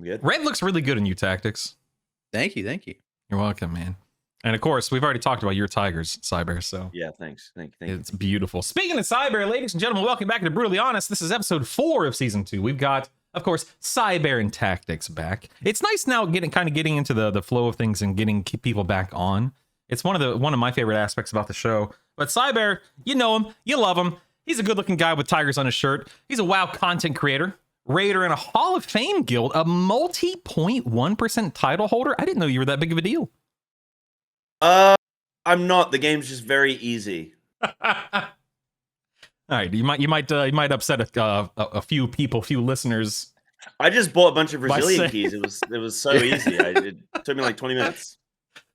Good. Red looks really good in you, Tactics. Thank you. You're welcome, man. And of course, we've already talked about your tigers, Psybear. So yeah, thanks. Thank you. It's beautiful. Speaking of Psybear, ladies and gentlemen, welcome back to Brutally Honest. This is episode 4 of season 2. We've got, of course, Psybear and Tactyks back. It's nice now getting into the flow of things and getting people back on. It's one of my favorite aspects about the show. But Psybear, you know him, you love him. He's a good-looking guy with tigers on his shirt. He's a WoW content creator, raider in a Hall of Fame guild, a multi-0.1% title holder. I didn't know you were that big of a deal. I'm not. The game's just very easy. All right, you might upset a few listeners. I just bought a bunch of Brazilian keys. It was so easy. It took me like 20 minutes.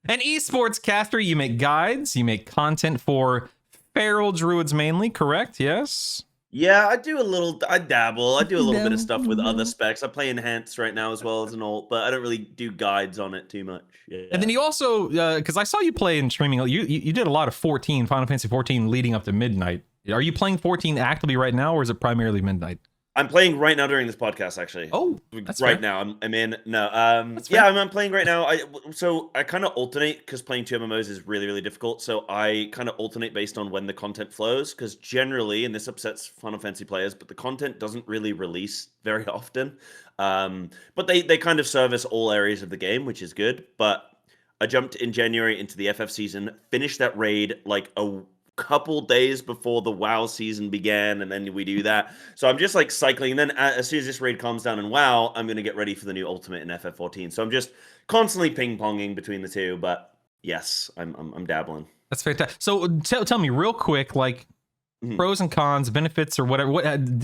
An esports caster, you make guides, you make content for feral druids mainly, correct? Yes. Yeah, I dabble. I do a little bit of stuff with other specs. I play Enhance right now as well as an alt, but I don't really do guides on it too much. Yeah. And then you also, because I saw you play in streaming, you did a lot of Final Fantasy 14 leading up to midnight. Are you playing 14 actively right now, or is it primarily midnight? I'm playing right now during this podcast, actually. Oh, that's right fair. now. I'm in. No, I'm playing right now. I kind of alternate because playing 2 MMOs is really, really difficult. So I kind of alternate based on when the content flows. Because generally, and this upsets Final Fantasy players, but the content doesn't really release very often. But they kind of service all areas of the game, which is good. But I jumped in January into the FF season, finished that raid like a couple days before the WoW season began, and then we do that. So I'm just like cycling. And then as soon as this raid calms down in WoW, I'm going to get ready for the new Ultimate in FF14. So I'm just constantly ping-ponging between the two. But yes, I'm dabbling. That's fantastic. So tell me real quick, like pros and cons, benefits, or whatever. What main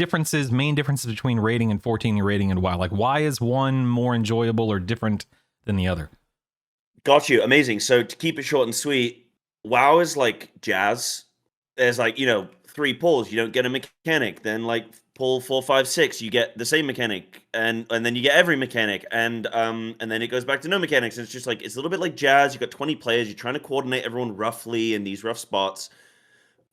differences between raiding and 14 and raiding and WoW? Like, why is one more enjoyable or different than the other? Got you. Amazing. So to keep it short and sweet, WoW is like jazz. There's like, 3 pulls, you don't get a mechanic. Then like pull 4, 5, 6, you get the same mechanic, and then you get every mechanic, and then it goes back to no mechanics. And it's just like it's a little bit like jazz. You've got 20 players, you're trying to coordinate everyone roughly in these rough spots.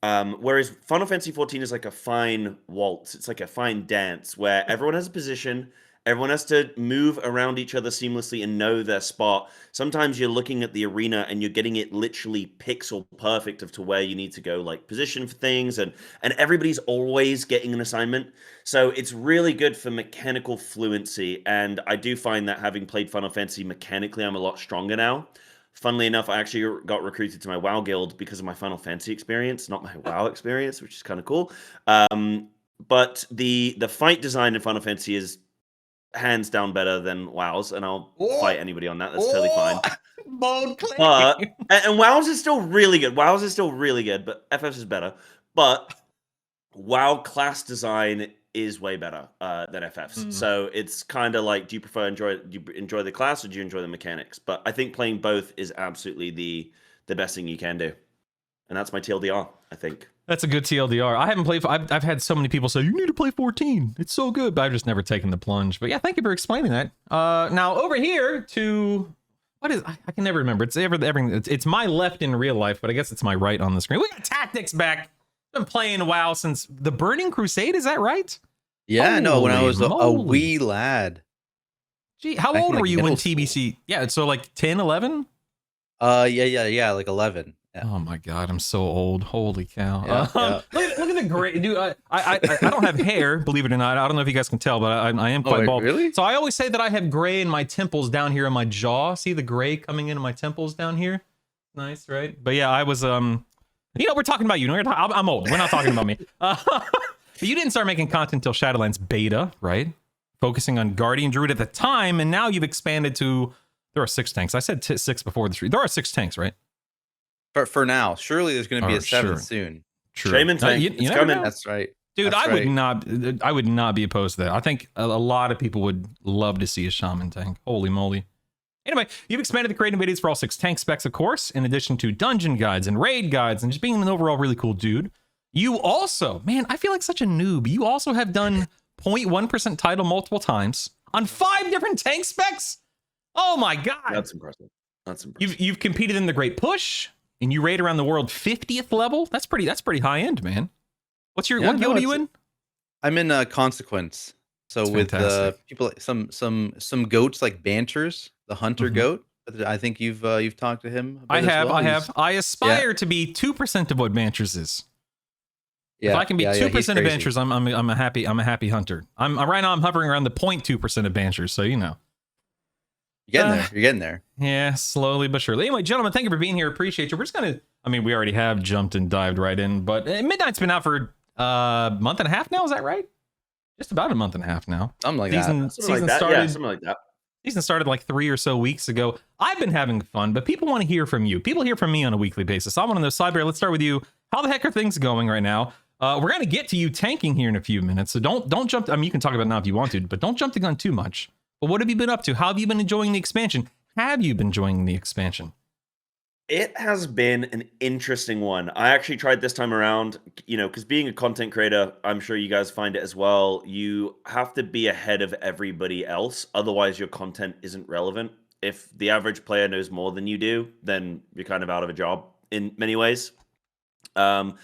Whereas Final Fantasy 14 is like a fine waltz. It's like a fine dance where everyone has a position. Everyone has to move around each other seamlessly and know their spot. Sometimes you're looking at the arena and you're getting it literally pixel perfect of to where you need to go, like position for things, and everybody's always getting an assignment. So it's really good for mechanical fluency. And I do find that having played Final Fantasy mechanically, I'm a lot stronger now. Funnily enough, I actually got recruited to my WoW guild because of my Final Fantasy experience, not my WoW experience, which is kind of cool. But the fight design in Final Fantasy is hands down better than WoW's, and I'll fight anybody on that. That's totally fine. Bold claim. But and WoW's is still really good. WoW's is still really good, but FF's is better. But WoW class design is way better than FF's. So it's kind of like, do you enjoy the class, or do you enjoy the mechanics? But I think playing both is absolutely the best thing you can do. And that's my TLDR, I think. That's a good TLDR. I haven't played. I've had so many people say you need to play 14. It's so good, but I've just never taken the plunge. But yeah, thank you for explaining that. Now over here to what is I can never remember. It's everything. It's my left in real life, but I guess it's my right on the screen. We got Tactyks back. Been playing WoW since the Burning Crusade. Is that right? Yeah, no. When I was a moly. wee lad. Gee, how Back old in, like, were you when middle TBC? Yeah, so like 10, 11? Yeah, like 11. Yeah. Oh my god, I'm so old. Holy cow. Yeah. Look at the gray dude. I don't have hair, believe it or not. I don't know if you guys can tell, but I am quite bald. Really? So I always say that I have gray in my temples down here in my jaw. See the gray coming into my temples down here? Nice, right? But yeah, I was we're talking about you. I'm old. We're not talking about me. But you didn't start making content until Shadowlands beta, right? Focusing on Guardian Druid at the time, and now you've expanded to there are 6 tanks. I said 6 before the 3. There are 6 tanks, right? For now, surely there's going to be a 7th sure. soon. True. Shaman tank. It's coming. That's right. Dude, That's I would not be opposed to that. I think a lot of people would love to see a shaman tank. Holy moly. Anyway, you've expanded the creating videos for all 6 tank specs, of course, in addition to dungeon guides and raid guides and just being an overall really cool dude. You also, man, I feel like such a noob. You also have done 0.1% title multiple times on 5 different tank specs. Oh my god. That's impressive. That's impressive. You've competed in the Great Push, and you raid around the world 50th level. That's pretty high end, man. What guild are you in? I'm in Consequence. So It's with fantastic. people, some goats like Banters, the hunter Mhm. goat. I think you've talked to him a I bit as have, well. I have. I Yeah, aspire to be 2% of what Banchers is. If I yeah, can be yeah, yeah. He's 2% of crazy. Banchers, I'm a happy hunter. I'm right now. I'm hovering around the 0.2% of Banchers, so you know. You're getting Uh, there. You're getting there. yeah, slowly but surely. Anyway, gentlemen, thank you for being here. Appreciate you. We're just gonna. I mean, we already have jumped and dived right in, but Midnight's been out for a month and a half now. Is that right? Just about a month and a half now. Something like that. Season Something like season that. Yeah, started. something like that. Season started like 3 or so weeks ago. I've been having fun, but people want to hear from you. People hear from me on a weekly basis. I want to know, Psybear, let's start with you. How the heck are things going right now? We're going to get to you tanking here in a few minutes, so don't jump. I mean, you can talk about it now if you want to, but don't jump the gun too much. But what have you been up to? How have you been enjoying the expansion? Have you been enjoying the expansion? It has been an interesting one. I actually tried this time around, because being a content creator, I'm sure you guys find it as well. You have to be ahead of everybody else. Otherwise, your content isn't relevant. If the average player knows more than you do, then you're kind of out of a job in many ways. Um,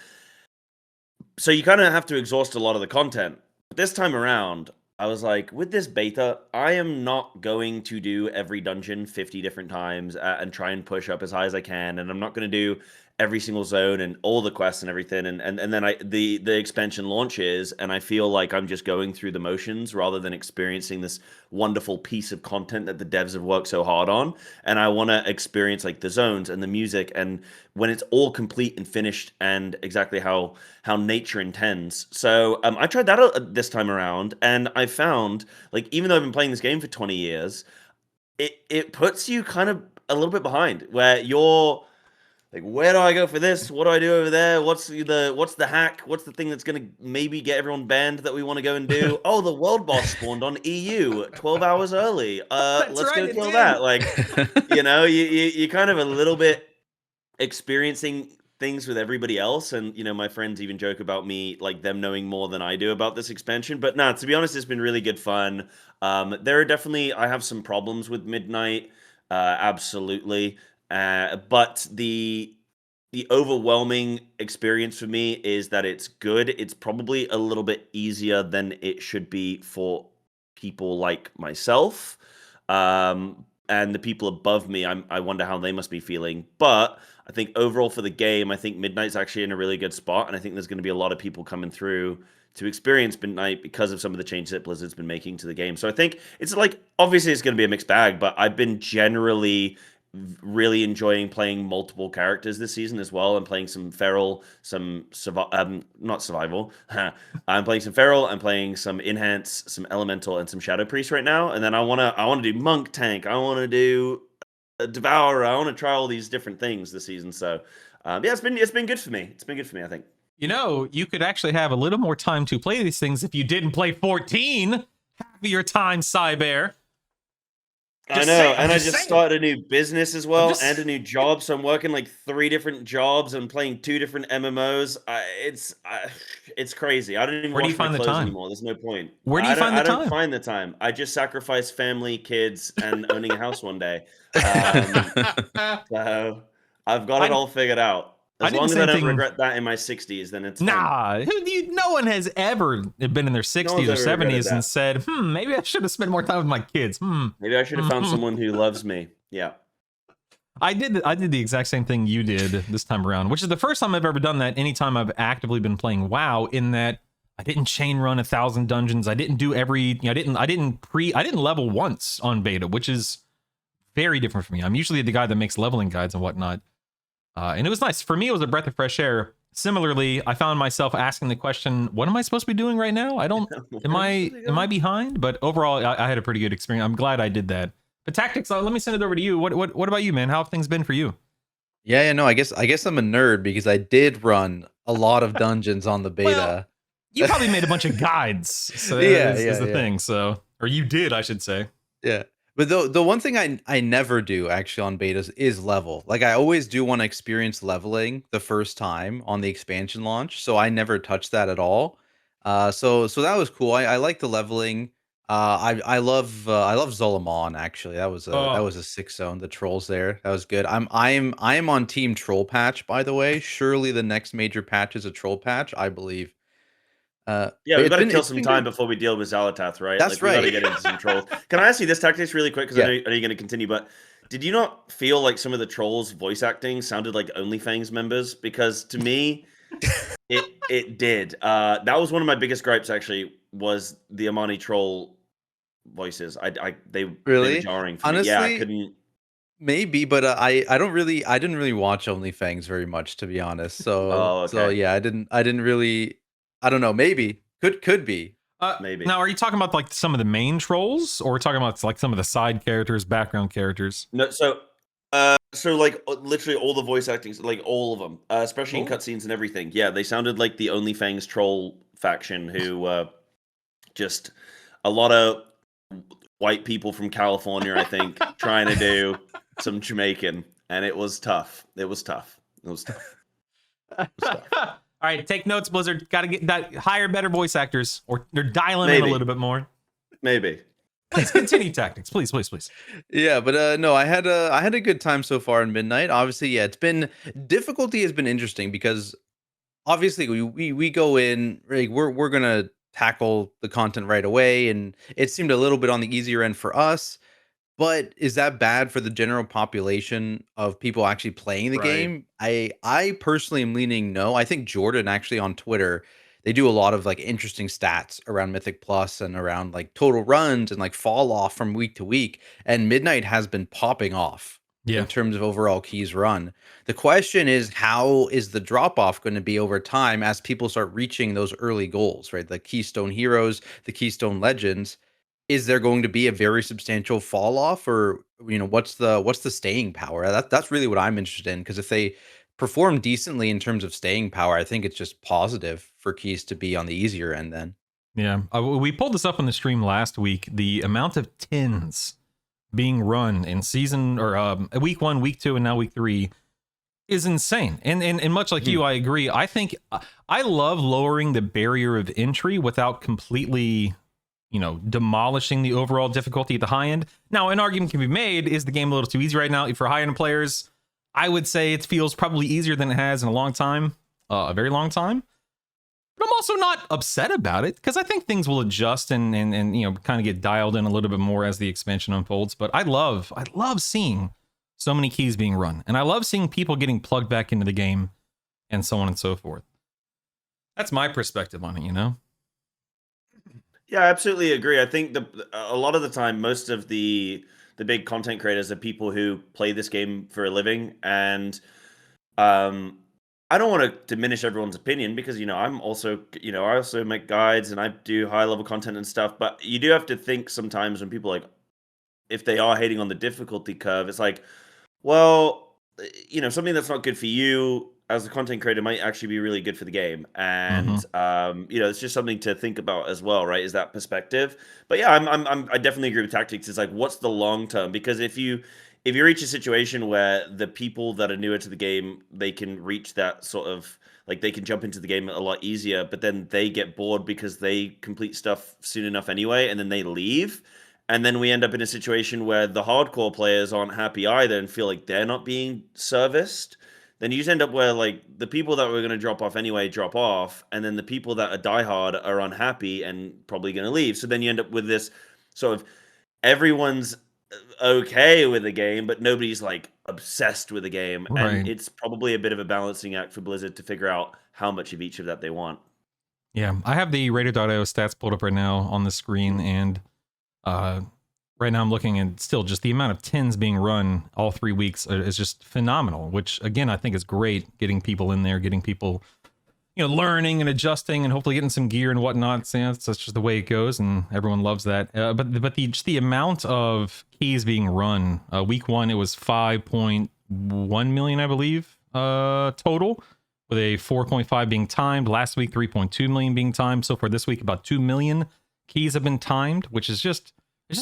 so you kind of have to exhaust a lot of the content. But this time around, I was like, with this beta, I am not going to do every dungeon 50 different times and try and push up as high as I can. And I'm not going to do every single zone and all the quests and everything. And then the expansion launches, and I feel like I'm just going through the motions rather than experiencing this wonderful piece of content that the devs have worked so hard on. And I want to experience like the zones and the music, and when it's all complete and finished and exactly how nature intends. So I tried that out this time around, and I found, like, even though I've been playing this game for 20 years, it puts you kind of a little bit behind, where you're like, where do I go for this? What do I do over there? What's the hack? What's the thing that's gonna maybe get everyone banned that we want to go and do? Oh, the world boss spawned on EU 12 hours early. That's Let's right, go it kill did. that. Like, you kind of a little bit experiencing things with everybody else, and my friends even joke about me, like, them knowing more than I do about this expansion. But nah, to be honest, it's been really good fun. There are definitely, I have some problems with Midnight, absolutely, but the overwhelming experience for me is that it's good. It's probably a little bit easier than it should be for people like myself, and the people above me. I wonder how they must be feeling, but I think overall for the game, I think Midnight's actually in a really good spot, and I think there's going to be a lot of people coming through to experience Midnight because of some of the changes that Blizzard's been making to the game. So I think it's like, obviously it's going to be a mixed bag, but I've been generally really enjoying playing multiple characters this season as well. I'm playing some Feral, some not survival. I'm playing some Feral, I'm playing some Enhance, some Elemental, and some Shadow Priest right now. And then I wanna do Monk Tank. I want to do Devourer. I want to try all these different things this season. So yeah, it's been good for me. It's been good for me, I think. You know, you could actually have a little more time to play these things if you didn't play 14 half of your time, Psybear. I know, and I just started a new business as well, and a new job. So I'm working like 3 different jobs and playing 2 different MMOs. It's crazy. I don't even Where do you wash my find the clothes time? anymore. There's no point. Where do you find the I don't time? find the time. I just sacrifice family, kids, and owning a house one day. So I've got it I all figured out. I As did the long as I same don't thing. regret that in my 60s, then it's fine. Nah, no one has ever been in their No one's 60s or ever regretted 70s and that. said, maybe I should have spent more time with my kids. Maybe I should have found someone who loves me. Yeah. I did the exact same thing you did this time around, which is the first time I've ever done that anytime I've actively been playing WoW, in that I didn't chain run 1,000 dungeons. I didn't do every, I didn't level once on beta, which is very different for me. I'm usually the guy that makes leveling guides and whatnot. And it was nice. For me, it was a breath of fresh air. Similarly, I found myself asking the question, what am I supposed to be doing right now? Am I behind? But overall, I had a pretty good experience. I'm glad I did that. But Tactyks, let me send it over to you. What about you, man? How have things been for you? Yeah, no, I guess I'm a nerd because I did run a lot of dungeons on the Well, beta. you probably made a bunch of guides. So Yeah, is the yeah. thing. So, or you did, I should say. Yeah. But the one thing I never do actually on betas is level. Like, I always do want to experience leveling the first time on the expansion launch, so I never touch that at all. So that was cool. I like the leveling. I love Zolomon actually. That Oh, was a sick zone. The trolls there. That was good. I'm on team troll patch, by the way. Surely the next major patch is a troll patch, I believe. Yeah, but we've got to kill it's some been time good. before we deal with Zalatath, right? That's We got to right. get into some trolls. Can I ask you this, Tactics, really quick? Because Yeah. I know you're going to continue, but did you not feel like some of the trolls' voice acting sounded like OnlyFans members? Because to me, it did. That was one of my biggest gripes. Actually, was the Amani troll voices. They were Really? jarring for me. Yeah, I Honestly, couldn't. maybe, but I didn't really watch OnlyFans very much, to be honest. Oh, So okay, yeah, I didn't really. I don't know. Maybe could be. maybe. Now, are you talking about like some of the main trolls, or are we talking about like some of the side characters, background characters? No, so like literally all the voice actings, like all of them, especially in Oh. cutscenes and everything. Yeah, they sounded like the OnlyFans troll faction who just a lot of white people from California, I think, trying to do some Jamaican, and it was tough. It was tough. It was tough. It was tough. All right, take notes, Blizzard. Got to get that hire better voice actors, or they're dialing in a Maybe. little bit more. Maybe. Please continue Tactics, please. Yeah, but no, I had a good time so far in Midnight. Obviously, yeah, it's been difficulty has been interesting because obviously we go in like we're gonna tackle the content right away, and it seemed a little bit on the easier end for us. But is that bad for the general population of people actually playing the Right. game? I personally am leaning no. I think Jordan actually on Twitter, they do a lot of like interesting stats around Mythic Plus and around like total runs and like fall off from week to week. And Midnight has been popping off Yeah. in terms of overall keys run. The question is, how is the drop off going to be over time as people start reaching those early goals, right? The Keystone Heroes, the Keystone Legends. Is there going to be a very substantial fall off, or what's the staying power? That's really what I'm interested in, because if they perform decently in terms of staying power, I think it's just positive for keys to be on the easier end then. Yeah, we pulled this up on the stream last week. The amount of tins being run in season or week 1, week 2, and now week 3 is insane. And much like you, I agree. I think I love lowering the barrier of entry without completely, demolishing the overall difficulty at the high end. Now, an argument can be made: is the game a little too easy right now for high end players? I would say it feels probably easier than it has in a long time, a very long time. But I'm also not upset about it, because I think things will adjust and kind of get dialed in a little bit more as the expansion unfolds. But I love seeing so many keys being run, and I love seeing people getting plugged back into the game, and so on and so forth. That's my perspective on it, Yeah, I absolutely agree. I think a lot of the time, most of the big content creators are people who play this game for a living, and I don't want to diminish everyone's opinion, because I'm also I also make guides and I do high level content and stuff. But you do have to think sometimes when people if they are hating on the difficulty curve, it's like, well, something that's not good for you as a content creator might actually be really good for the game, and it's just something to think about as well, right? Is that perspective? But yeah, I definitely agree with Tactics. It's like, what's the long term? Because if you reach a situation where the people that are newer to the game, they can reach that sort of like they can jump into the game a lot easier, but then they get bored because they complete stuff soon enough anyway, and then they leave. And then we end up in a situation where the hardcore players aren't happy either and feel like they're not being serviced. Then you just end up where like the people that were going to drop off anyway drop off, and then the people that are diehard are unhappy and probably going to leave. So then you end up with this sort of everyone's okay with the game, but nobody's like obsessed with the game. Right. And it's probably a bit of a balancing act for Blizzard to figure out how much of each of that they want. Yeah, I have the Raider.io stats pulled up right now on the screen, and right now I'm looking at still just the amount of tins being run all 3 weeks is just phenomenal, which again, I think is great, getting people in there, getting people, learning and adjusting and hopefully getting some gear and whatnot. So, that's just the way it goes, and everyone loves that. But just the amount of keys being run, week 1, it was 5.1 million, I believe, total, with a 4.5 being timed. Last week, 3.2 million being timed. So far this week, about 2 million keys have been timed, which is just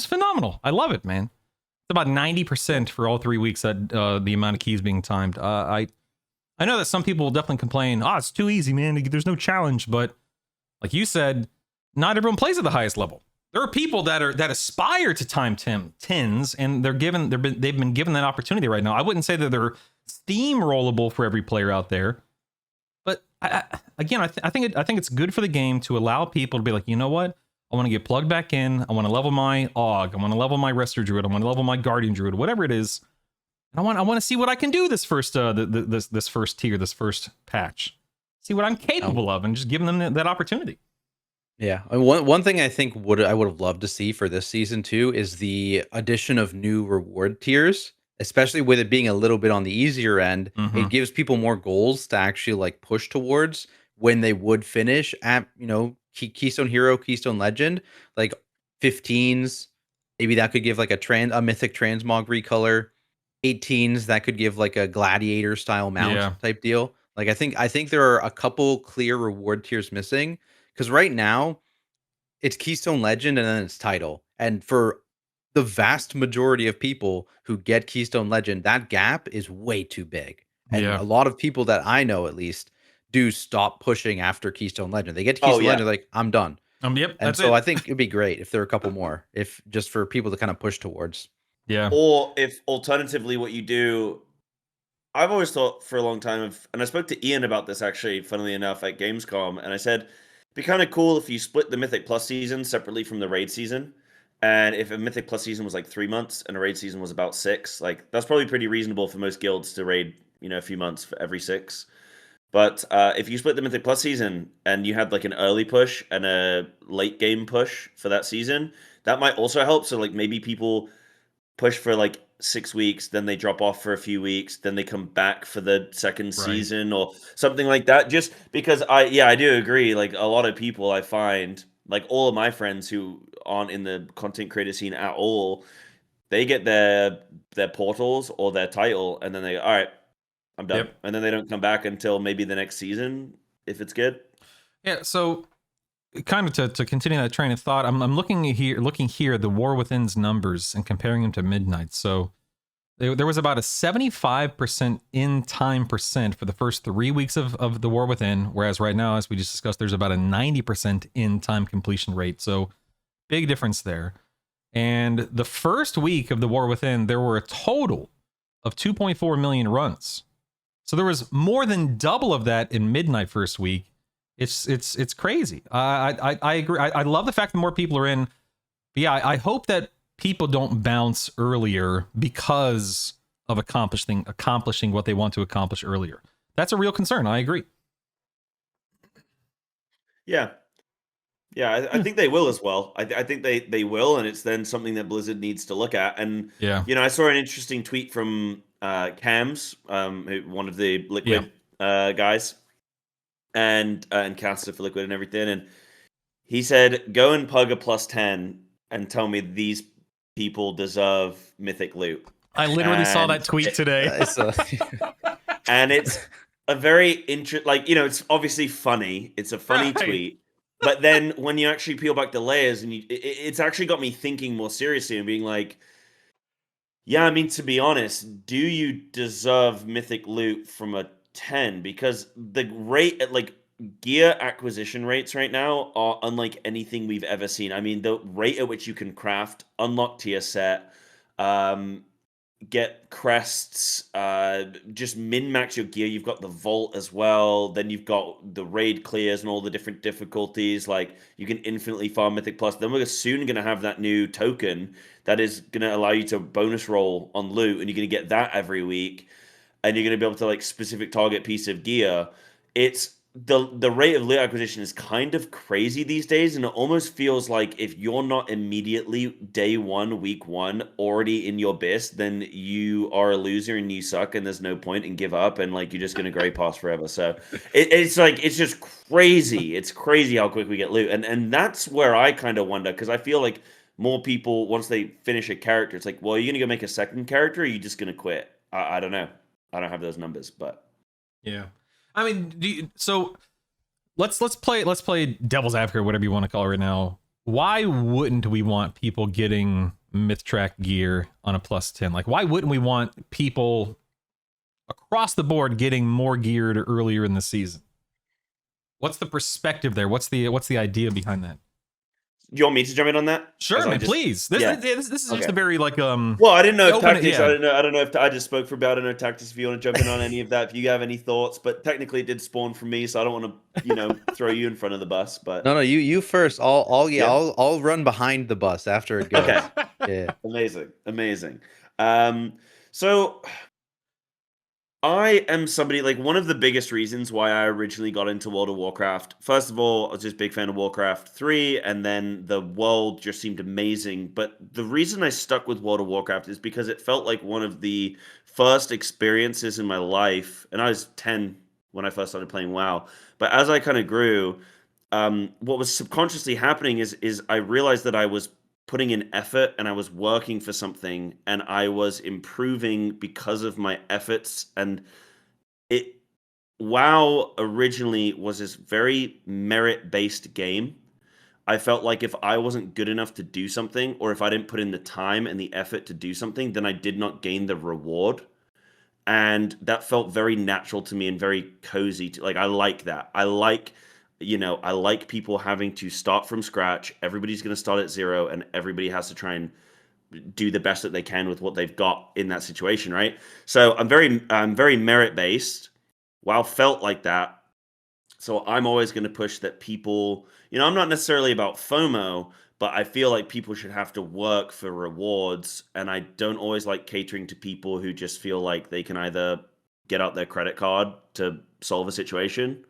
phenomenal. I love it, man. It's about 90% for all 3 weeks that the amount of keys being timed. I know that some people will definitely complain, it's too easy, man. There's no challenge. But like you said, not everyone plays at the highest level. There are people that aspire to time tins, and they've been given that opportunity right now. I wouldn't say that they're steamrollable for every player out there, but I think it's good for the game to allow people to be like, you know what? I want to get plugged back in. I want to level my Aug. I want to level my Rester Druid. I want to level my Guardian Druid, whatever it is. And I want to see what I can do this first this first tier, this first patch. See what I'm capable of, and just giving them that opportunity. Yeah, and one thing I think I would have loved to see for this season too is the addition of new reward tiers, especially with it being a little bit on the easier end. It gives people more goals to actually like push towards when they would finish at Keystone Hero, Keystone Legend, like 15s. Maybe that could give like a mythic transmog recolor. 18s that could give like a gladiator style mount type deal. Like I think there are a couple clear reward tiers missing. Because right now, it's Keystone Legend and then it's Title. And for the vast majority of people who get Keystone Legend, that gap is way too big. And a lot of people that I know, at least, do stop pushing after Keystone Legend. They get to Keystone Legend, like, I'm done. Yep. And so I think it'd be great if there were a couple more, if just for people to kind of push towards. Yeah. Or if alternatively, what you do, I've always thought for a long time and I spoke to Ian about this actually, funnily enough, at Gamescom, and I said, it'd be kind of cool if you split the Mythic Plus season separately from the raid season. And if a Mythic Plus season was like 3 months and a raid season was about 6, like that's probably pretty reasonable for most guilds to raid, a few months for every 6. But if you split the Mythic Plus season and you had like an early push and a late game push for that season, that might also help. So like maybe people push for like 6 weeks, then they drop off for a few weeks, then they come back for the second season or something like that. Just because I do agree. Like a lot of people I find, like all of my friends who aren't in the content creator scene at all, they get their portals or their title and then they go, all right, I'm done. And then they don't come back until maybe the next season if it's good. Yeah, so kind of to continue that train of thought, I'm looking here at the War Within's numbers and comparing them to Midnight. So there was about a 75% in time percent for the first 3 weeks of the War Within, whereas right now, as we just discussed, there's about a 90% in time completion rate. So big difference there. And the first week of the War Within, there were a total of 2.4 million runs. So there was more than double of that in Midnight first week. It's crazy. I agree. I love the fact that more people are in. But yeah, I hope that people don't bounce earlier because of accomplishing what they want to accomplish earlier. That's a real concern. I agree. Yeah. I think they will as well. I think they will, and it's then something that Blizzard needs to look at. And I saw an interesting tweet from Cams, one of the Liquid guys, and caster for Liquid and everything, and he said, "Go and pug a +10 and tell me these people deserve mythic loot." I literally saw that tweet today. And it's a very it's obviously funny. It's a funny tweet. But then when you actually peel back the layers and it's actually got me thinking more seriously and being like, yeah, I mean, to be honest, do you deserve mythic loot from a 10? Because the rate at gear acquisition rates right now are unlike anything we've ever seen. I mean, the rate at which you can craft, unlock tier set, get crests, just min-max your gear. You've got the vault as well. Then you've got the raid clears and all the different difficulties. Like, you can infinitely farm Mythic Plus. Then we're soon going to have that new token that is going to allow you to bonus roll on loot, and you're going to get that every week. And you're going to be able to, specific target piece of gear. It's the rate of loot acquisition is kind of crazy these days, and it almost feels like if you're not immediately day one, week one, already in your best, then you are a loser and you suck, and there's no point, and give up, and you're just gonna gray pass forever. So it's just crazy. It's crazy how quick we get loot, and that's where I kind of wonder, because I feel like more people, once they finish a character, it's like, well, are you gonna go make a second character, or are you just gonna quit? I don't know. I don't have those numbers, but yeah. I mean, so let's play devil's advocate, whatever you want to call it right now. Why wouldn't we want people getting myth track gear on a +10? Why wouldn't we want people across the board getting more geared earlier in the season? What's the perspective there? What's the idea behind that? you want me to jump in on that? Sure, As I man, just- please. yeah. This is just Okay. a very like Well, I didn't know if open it- Tactics. yeah. I don't know if I just spoke for about. I don't know Tactics. If you want to jump in on any of that, if you have any thoughts, but technically it did spawn from me, so I don't want to throw you in front of the bus. But No, you first. I'll Yeah. I'll run behind the bus after it goes. Okay. Yeah. Amazing. So I am somebody like one of the biggest reasons why I originally got into World of Warcraft. First of all, I was just a big fan of Warcraft 3, and then the world just seemed amazing. But the reason I stuck with World of Warcraft is because it felt like one of the first experiences in my life, and I was 10 when I first started playing WoW. But as I kind of grew, what was subconsciously happening is I realized that I was putting in effort and I was working for something and I was improving because of my efforts. And it WoW originally was this very merit-based game. I felt like if I wasn't good enough to do something, or if I didn't put in the time and the effort to do something, then I did not gain the reward. And that felt very natural to me and very cozy. Like, I like that. I like people having to start from scratch. Everybody's going to start at zero, and everybody has to try and do the best that they can with what they've got in that situation, right? So I'm very merit based. WoW felt like that. So I'm always going to push that people, I'm not necessarily about FOMO, but I feel like people should have to work for rewards. And I don't always like catering to people who just feel like they can either get out their credit card to solve a situation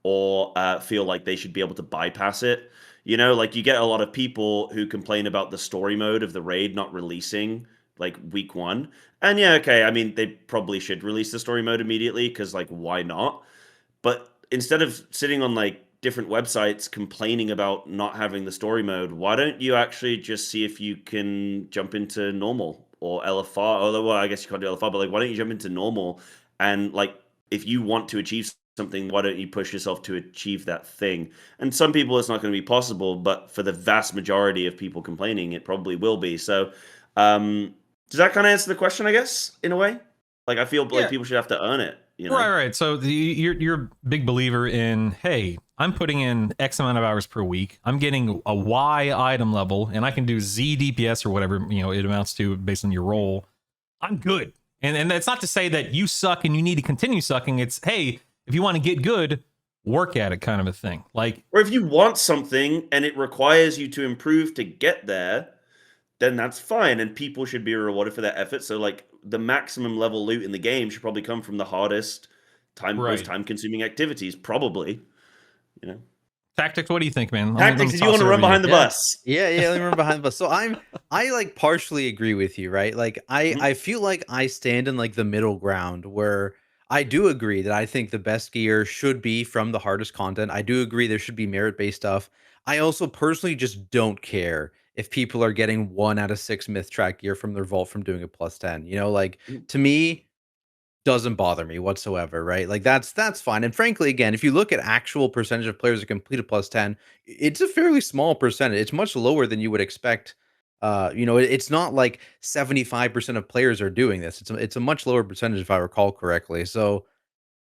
or feel like they should be able to bypass it. Like you get a lot of people who complain about the story mode of the raid not releasing like week 1. And yeah, okay, I mean, they probably should release the story mode immediately because like, why not? But instead of sitting on like different websites complaining about not having the story mode, why don't you actually just see if you can jump into normal or LFR? Although, well, I guess you can't do LFR, but like, why don't you jump into normal? And like, if you want to achieve something, why don't you push yourself to achieve that thing? And some people, it's not going to be possible, but for the vast majority of people complaining, it probably will be. So, does that kind of answer the question? I guess in a way, like I feel like people should have to earn it. Right. So you're a big believer in, hey, I'm putting in X amount of hours per week. I'm getting a Y item level, and I can do Z DPS or whatever it amounts to based on your role. I'm good. And that's not to say that you suck and you need to continue sucking. It's, hey, if you want to get good, work at it, kind of a thing. Like, or if you want something and it requires you to improve to get there, then that's fine, and people should be rewarded for their effort. So like the maximum level loot in the game should probably come from the hardest most time-consuming activities, probably. Tactics, what do you think, man? Tactics, did you want to run behind the bus? Yeah, let me run behind the bus. So I like partially agree with you, right? Like I feel like I stand in like the middle ground where I do agree that I think the best gear should be from the hardest content. I do agree there should be merit-based stuff. I also personally just don't care if people are getting 1 out of 6 myth track gear from their vault from doing a +10. Like to me, doesn't bother me whatsoever, right? Like that's fine. And frankly, again, if you look at actual percentage of players that complete a +10, it's a fairly small percentage. It's much lower than you would expect. It's not like 75% of players are doing this. It's a much lower percentage if I recall correctly. So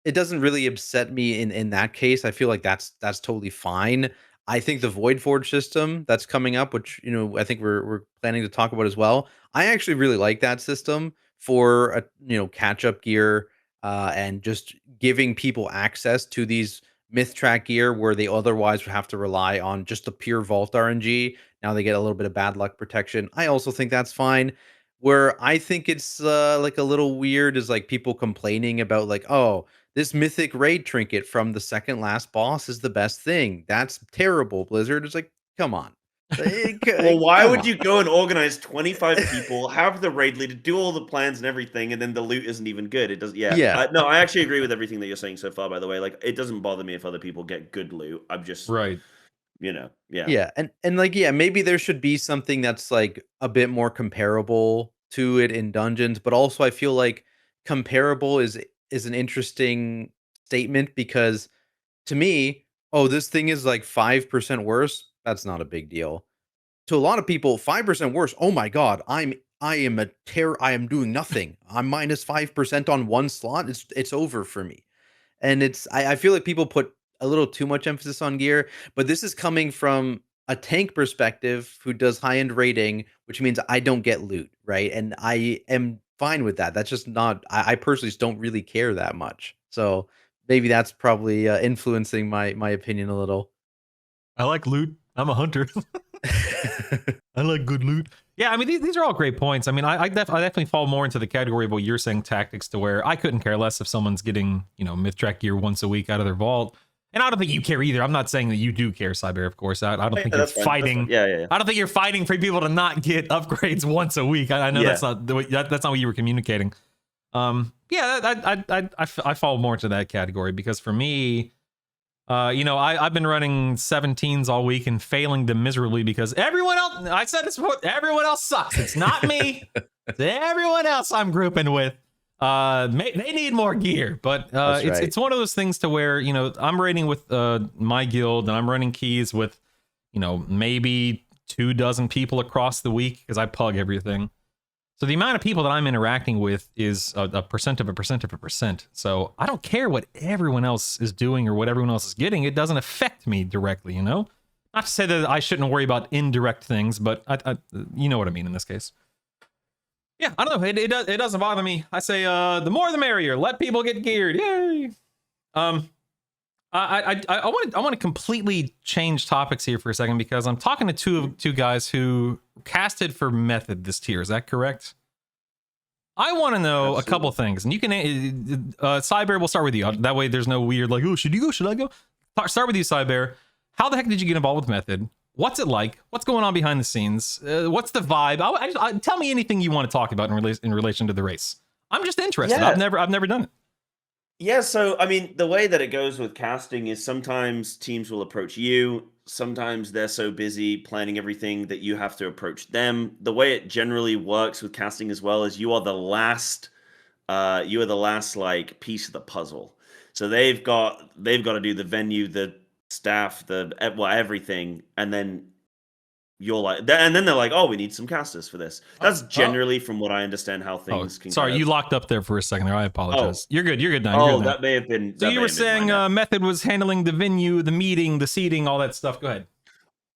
it doesn't really upset me in that case. I feel like that's totally fine. I think the Void Forge system that's coming up, which I think we're planning to talk about as well. I actually really like that system for a catch up gear and just giving people access to these myth track gear where they otherwise would have to rely on just the pure vault RNG. Now they get a little bit of bad luck protection. I also think that's fine. Where I think it's like a little weird is like people complaining about like, oh, this mythic raid trinket from the second last boss is the best thing. That's terrible, Blizzard. It's like, come on. Well, why would you go and organize 25 people, have the raid leader, do all the plans and everything, and then the loot isn't even good? It does, yeah. No, I actually agree with everything that you're saying so far. By the way, like it doesn't bother me if other people get good loot. I'm just yeah. And like maybe there should be something that's like a bit more comparable to it in dungeons, but also I feel like comparable is an interesting statement because to me, oh, this thing is like 5% worse. That's not a big deal. To a lot of people, 5% worse. Oh my god, I am a terror. I am doing nothing. I'm minus 5% on one slot. It's over for me. And I feel like people put a little too much emphasis on gear, but this is coming from a tank perspective who does high-end raiding, which means I don't get loot, right? And I am fine with that. That's just not. I personally just don't really care that much. So maybe that's probably influencing my opinion a little. I like loot. I'm a hunter. I like good loot. Yeah, I mean, these are all great points. I mean, I definitely fall more into the category of what you're saying, tactics, to where I couldn't care less if someone's getting, myth track gear once a week out of their vault. And I don't think you care either. I'm not saying that you do care, Cyber, of course. I don't think you're fighting. Yeah. I don't think you're fighting for people to not get upgrades once a week. I know that's not that's not what you were communicating. I fall more into that category because for me, I've been running 17s all week and failing them miserably because everyone else, I said this before, everyone else sucks. It's not me. It's everyone else I'm grouping with. They need more gear, but it's one of those things to where, I'm raiding with my guild and I'm running keys with, maybe 24 people across the week because I pug everything. So the amount of people that I'm interacting with is a percent of a percent of a percent. So I don't care what everyone else is doing or what everyone else is getting. It doesn't affect me directly, Not to say that I shouldn't worry about indirect things, but I you know what I mean in this case. Yeah, I don't know. It doesn't bother me. I say the more the merrier. Let people get geared. Yay. I want to completely change topics here for a second because I'm talking to two guys who casted for Method this tier. Is that correct? I want to know a couple things, and you can Psybear, we'll start with you. That way there's no weird like, oh, should you go? Should I go? Start with you, Psybear. How the heck did you get involved with Method? What's it like? What's going on behind the scenes? What's the vibe? Tell me anything you want to talk about in relation to the race. I'm just interested. Yeah. I've never done it. Yeah, so I mean, the way that it goes with casting is sometimes teams will approach you. Sometimes they're so busy planning everything that you have to approach them. The way it generally works with casting as well is you are the last like piece of the puzzle. So they've got to do the venue, the staff, everything, and then you're like, and then they're like, oh, we need some casters for this. That's generally from what I understand how things can. Sorry, you locked up there for a second there. I apologize. You're good now. Oh, you're good now. that may have been. So you were saying Method was handling the venue, the meeting, the seating, all that stuff. Go ahead.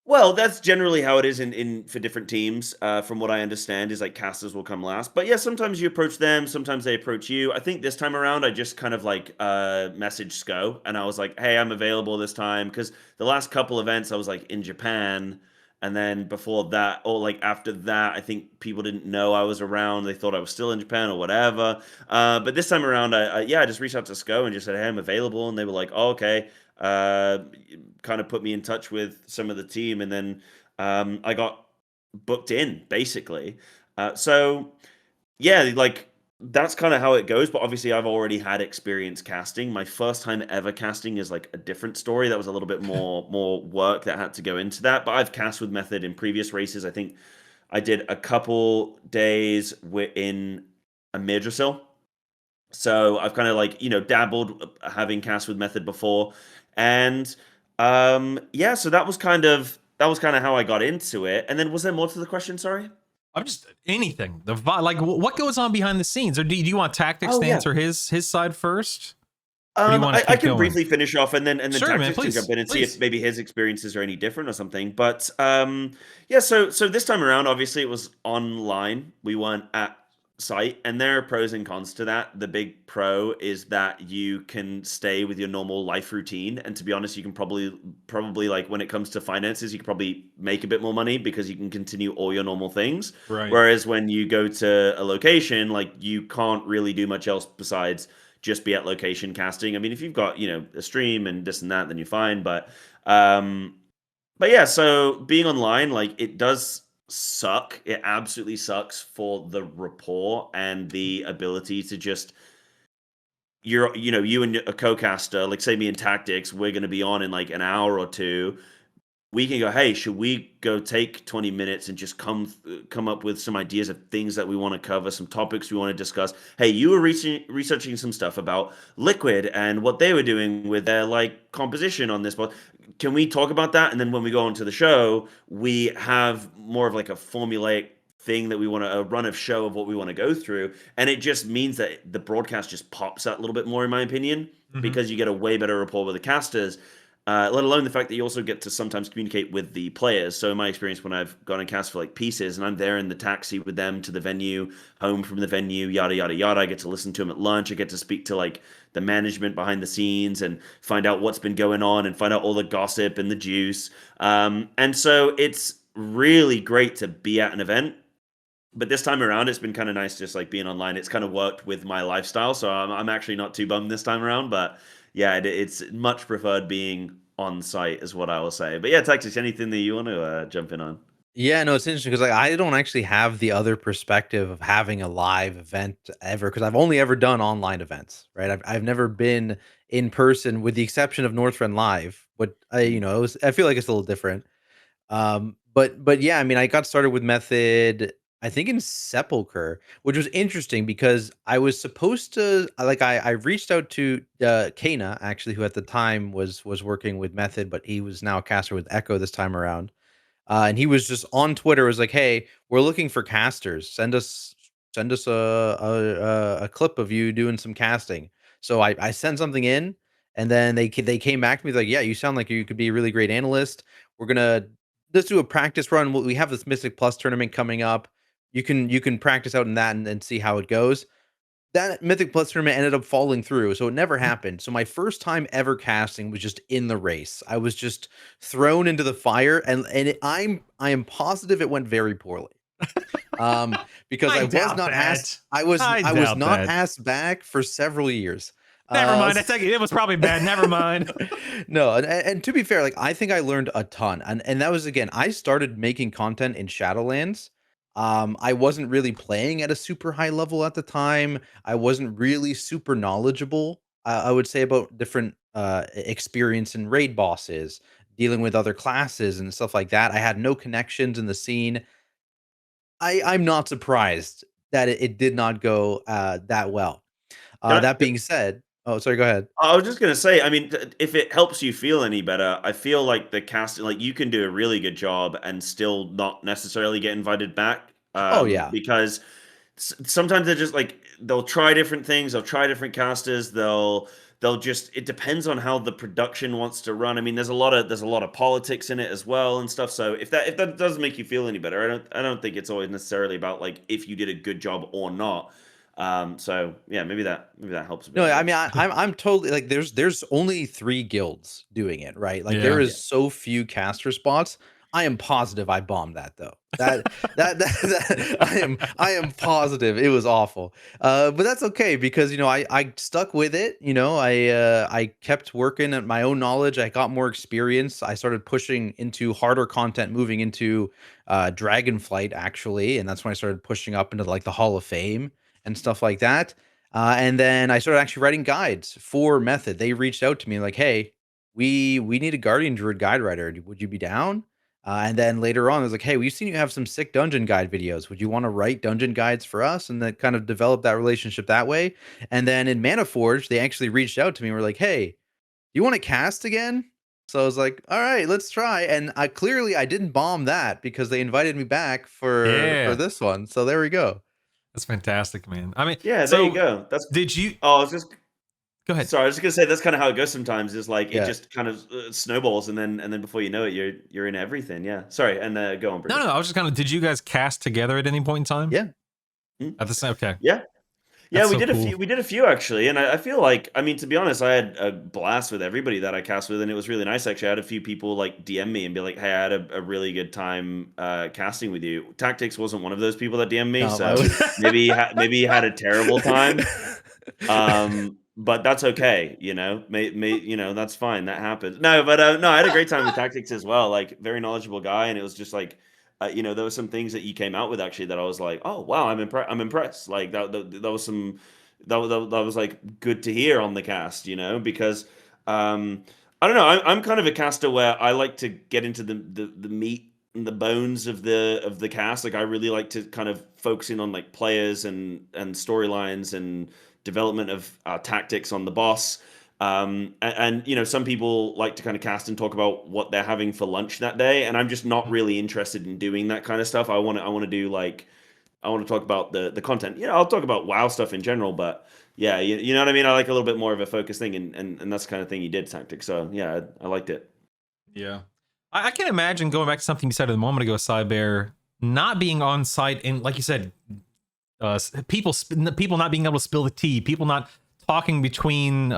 Well, that's generally how it is in for different teams. From what I understand, is like casters will come last. But yeah, sometimes you approach them, sometimes they approach you. I think this time around, I just kind of like messaged SCO, and I was like, "Hey, I'm available this time." Because the last couple events, I was like in Japan, and then before that, or like after that, I think people didn't know I was around. They thought I was still in Japan or whatever. But this time around, I just reached out to SCO and just said, "Hey, I'm available," and they were like, "Oh, okay." Kind of put me in touch with some of the team, and then I got booked in basically. So yeah, like that's kind of how it goes. But obviously, I've already had experience casting. My first time ever casting is like a different story. That was a little bit more work that had to go into that. But I've cast with Method in previous races. I think I did a couple days in a Madrasil. So I've kind of like dabbled having cast with Method before. And so that was kind of how I got into it. And then was there more to the question? Sorry. I'm just anything. Like what goes on behind the scenes, or do you want Tactics to answer his side first? I can briefly finish off, and then sure, Tactics can jump in and see if maybe his experiences are any different or something. But so this time around, obviously it was online. We weren't at site, and there are pros and cons to that. The big pro is that you can stay with your normal life routine, and to be honest, you can probably like when it comes to finances, you can probably make a bit more money because you can continue all your normal things. Right. Whereas when you go to a location, like you can't really do much else besides just be at location casting. I mean, if you've got a stream and this and that, then you're fine. But yeah, so being online, like it does suck. It absolutely sucks for the rapport and the ability to just you and a co-caster, like say me and Tactics, we're going to be on in like an hour or two. We can go, hey, should we go take 20 minutes and just come up with some ideas of things that we want to cover, some topics we want to discuss? Hey, you were researching some stuff about Liquid and what they were doing with their like composition on this, but can we talk about that? And then when we go onto the show, we have more of like a formulaic thing that we want to, a run of show of what we want to go through. And it just means that the broadcast just pops out a little bit more, in my opinion, because you get a way better rapport with the casters. let alone the fact that you also get to sometimes communicate with the players. So in my experience, when I've gone and cast for like pieces and I'm there in the taxi with them to the venue, home from the venue, yada, yada, yada, I get to listen to them at lunch. I get to speak to like the management behind the scenes and find out what's been going on and find out all the gossip and the juice. And so it's really great to be at an event. But this time around, it's been kind of nice just like being online. It's kind of worked with my lifestyle. So I'm actually not too bummed this time around. But yeah, it's much preferred being on site, is what I will say. But yeah, Tactyks, anything that you want to jump in on? Yeah, no, it's interesting because like I don't actually have the other perspective of having a live event ever because I've only ever done online events, right? I've never been in person with the exception of Northrend Live, but I feel like it's a little different. But yeah, I mean, I got started with Method, I think in Sepulcher, which was interesting because I was supposed to I reached out to Kana actually, who at the time was working with Method, but he was now a caster with Echo this time around. And he was just on Twitter was like, "Hey, we're looking for casters. Send us a clip of you doing some casting." So I sent something in, and then they came back to me like, "Yeah, you sound like you could be a really great analyst. We're gonna let's do a practice run. We have this Mythic Plus tournament coming up. You can practice out in that and see how it goes." That Mythic Plus tournament ended up falling through, so it never happened. So my first time ever casting was just in the race. I was just thrown into the fire, I am positive it went very poorly. Because I I was doubt not asked. that. I was doubt not that. asked back for several years. Never mind. I S think it was probably bad. Never mind. No, and to be fair, like I think I learned a ton, and that was again, I started making content in Shadowlands. I wasn't really playing at a super high level at the time. I wasn't really super knowledgeable. I would say about different experience in raid bosses, dealing with other classes and stuff like that. I had no connections in the scene. I'm not surprised that it did not go that well. Can That I, being said, oh, sorry, go ahead. I was just gonna say, I mean, if it helps you feel any better, I feel like the casting, like you can do a really good job and still not necessarily get invited back, Oh yeah. because sometimes they're just like they'll try different things, they'll try different casters, they'll just it depends on how the production wants to run. I mean, there's a lot of politics in it as well and stuff. So if that doesn't make you feel any better, I don't think it's always necessarily about like if you did a good job or not. So yeah, maybe that helps a No, bit. I But mean, I'm totally like there's only 3 guilds doing it, right? Like there Yeah. is so few caster spots. I am positive I bombed that though. That I am positive it was awful. But that's okay because I stuck with it. I kept working at my own knowledge. I got more experience. I started pushing into harder content, moving into Dragonflight actually, and that's when I started pushing up into like the Hall of Fame and stuff like that. And then I started actually writing guides for Method. They reached out to me like, "Hey, we need a Guardian Druid guide writer. Would you be down?" And then later on, I was like, "Hey, we've seen you have some sick dungeon guide videos. Would you want to write dungeon guides for us?" And then kind of develop that relationship that way. And then in Mana Forge, they actually reached out to me and were like, "Hey, you want to cast again?" So I was like, "All right, let's try." And I didn't bomb that because they invited me back for Yeah. this one. So there we go. That's fantastic, man. I mean, yeah, there you so go. That's did you oh, I was just go ahead? sorry. I was just gonna say that's kind of how it goes sometimes. Is like it Yeah. just kind of snowballs, and then before you know it, you're in everything. Yeah. Sorry, and go on, No, Bruce. no, I was just kind of. Did you guys cast together at any point in time? Yeah. Hmm? At the same. Okay. Yeah. Yeah, That's we so did a cool. few. We did a few actually, and I feel like, I mean, to be honest, I had a blast with everybody that I cast with, and it was really nice. Actually, I had a few people like DM me and be like, "Hey, I had a really good time casting with you." Tactyks wasn't one of those people that DM me, No, so maybe he had a terrible time. But that's okay, that's fine. That happens. No, but no, I had a great time with Tactyks as well. Like, very knowledgeable guy, and it was just like, there were some things that you came out with actually that I was like, oh wow, I'm impressed. Like that was some that was like good to hear on the cast, because I don't know. I'm kind of a caster where I like to get into the meat and the bones of the cast. Like I really like to kind of focus in on like players and storylines and development of tactics on the boss. And some people like to kind of cast and talk about what they're having for lunch that day, and I'm just not really interested in doing that kind of stuff. I want to do like I want to talk about the content. I'll talk about WoW stuff in general, but yeah, you know what I mean. I like a little bit more of a focused thing, and that's the kind of thing you did, Tactics. So yeah, I liked it. Yeah, I can imagine going back to something you said a moment ago, Psybear, not being on site and like you said, people not being able to spill the tea, people not talking between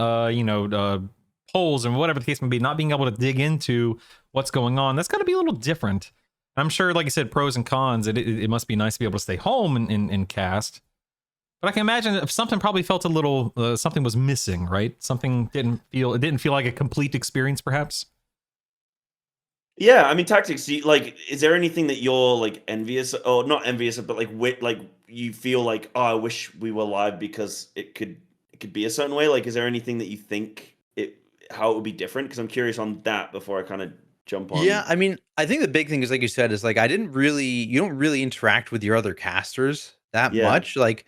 polls and whatever the case may be, not being able to dig into what's going on. That's got to be a little different. I'm sure, like you said, pros and cons. It must be nice to be able to stay home and cast. But I can imagine if something probably felt a little something was missing, right? Something didn't feel like a complete experience, perhaps. Yeah, I mean, Tactics. Is there anything that you're like envious, or not envious, but like you feel like, oh, I wish we were live because it could be a certain way? Like, is there anything that you think how it would be different? Because I'm curious on that before I kind of jump on. Yeah, I mean, I think the big thing is, like you said, is like you don't really interact with your other casters that Yeah. much. Like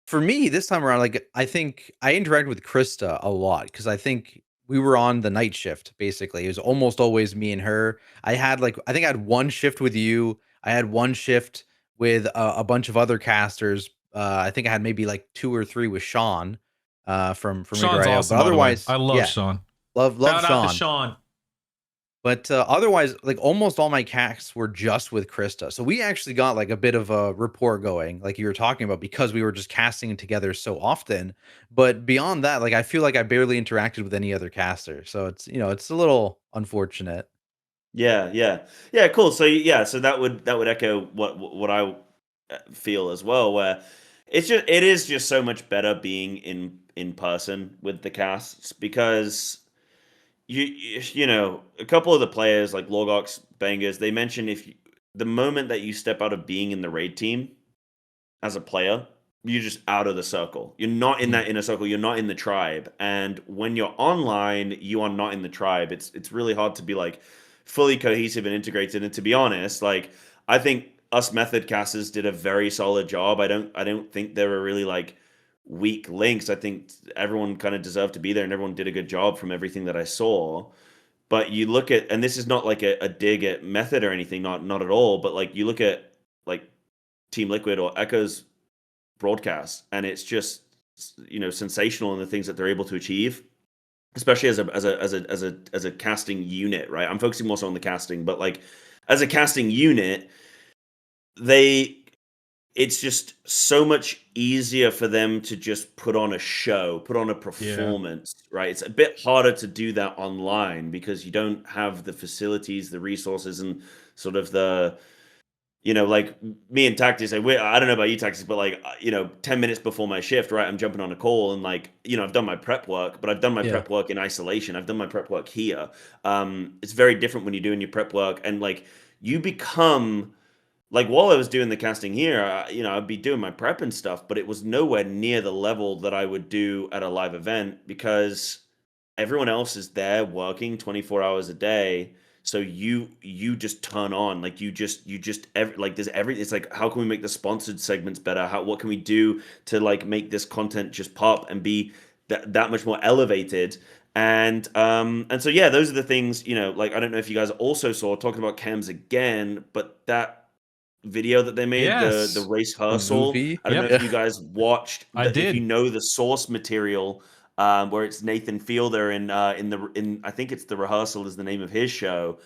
for me this time around, like I think I interacted with Krista a lot because I think we were on the night shift basically. It was almost always me and her. I think I had one shift with you. I had one shift with a bunch of other casters. I think I had maybe like 2 or 3 with Sean from Sean's Reader.io. awesome, But by the way. otherwise, I love yeah, Sean. love Shout out to Sean. Sean. But otherwise, like almost all my casts were just with Krista. So we actually got like a bit of a rapport going, like you were talking about, because we were just casting together so often. But beyond that, like I feel like I barely interacted with any other caster. So it's a little unfortunate. Yeah. Cool. So yeah, so that would echo what I feel as well. Where it is just so much better being in person with the casts, because a couple of the players like Lorgox, Bangers, they mention the moment that you step out of being in the raid team as a player, you're just out of the circle. You're not in that inner circle. You're not in the tribe. And when you're online, you are not in the tribe. It's really hard to be like fully cohesive and integrated. And to be honest, like I think us method casters did a very solid job. I don't think there were really like weak links. I think everyone kind of deserved to be there, and everyone did a good job from everything that I saw. But you look at, and this is not like a dig at method or anything, not at all. But like you look at like Team Liquid or Echo's broadcast, and it's just sensational in the things that they're able to achieve, especially as a casting unit, right? I'm focusing more so on the casting, but like as a casting unit, it's just so much easier for them to just put on a show, put on a performance, right? It's a bit harder to do that online because you don't have the facilities, the resources, and sort of the like me and Tactics, I don't know about you, Tactics, but like, 10 minutes before my shift, right, I'm jumping on a call, and like, I've done my prep work, but I've done my prep work in isolation. I've done my prep work here. It's very different when you're doing your prep work, and like, you become, like, while I was doing the casting here, I'd be doing my prep and stuff, but it was nowhere near the level that I would do at a live event because everyone else is there working 24 hours a day. So you just turn on, like it's like, how can we make the sponsored segments better? What can we do to like make this content just pop and be that much more elevated? And so yeah, those are the things, like I don't know if you guys also saw, talking about cams again, but that video that they made, the race rehearsal, I don't know if you guys watched, if you know the source material, where it's Nathan Fielder in I think it's The Rehearsal is the name of his show,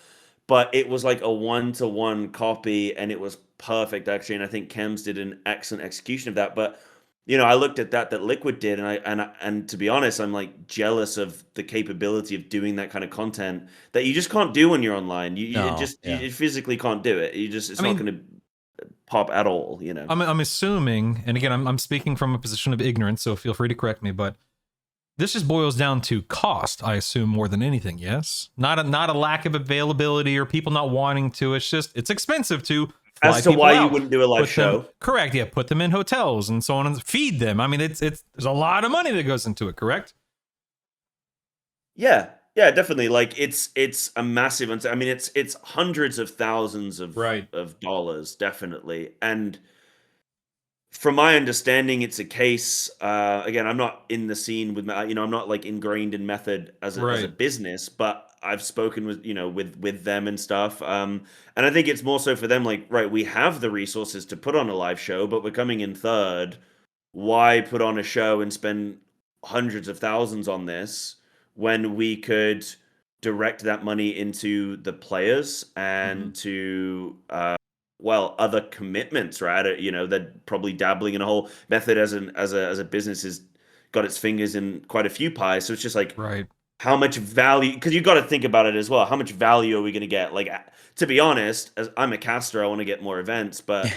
but it was like a 1-to-1 copy, and it was perfect actually, and I think Chems did an excellent execution of that. But I looked at that Liquid did, and to be honest, I'm like jealous of the capability of doing that kind of content that you just can't do when you're online. You physically can't do it. It's not going to pop at all. I'm assuming, and again, I'm speaking from a position of ignorance, so feel free to correct me, but this just boils down to cost, I assume, more than anything. Yes, not a lack of availability or people not wanting to. It's just it's expensive to fly as to people why out, you wouldn't do a live show. Correct. Yeah, put them in hotels and so on, and feed them. I mean, it's there's a lot of money that goes into it. Correct. Yeah, definitely. Like it's a massive. I mean, it's hundreds of thousands of dollars, definitely. And from my understanding, it's a case. Again, I'm not in the scene with, I'm not like ingrained in Method as a business, but I've spoken with, with them and stuff. And I think it's more so for them, like, right, we have the resources to put on a live show, but we're coming in third. Why put on a show and spend hundreds of thousands on this when we could direct that money into the players and to other commitments, right? They're probably dabbling in a whole Method as a business has got its fingers in quite a few pies. So it's just like, how much value? Because you got to think about it as well. How much value are we going to get? Like, to be honest, as I'm a caster, I want to get more events, but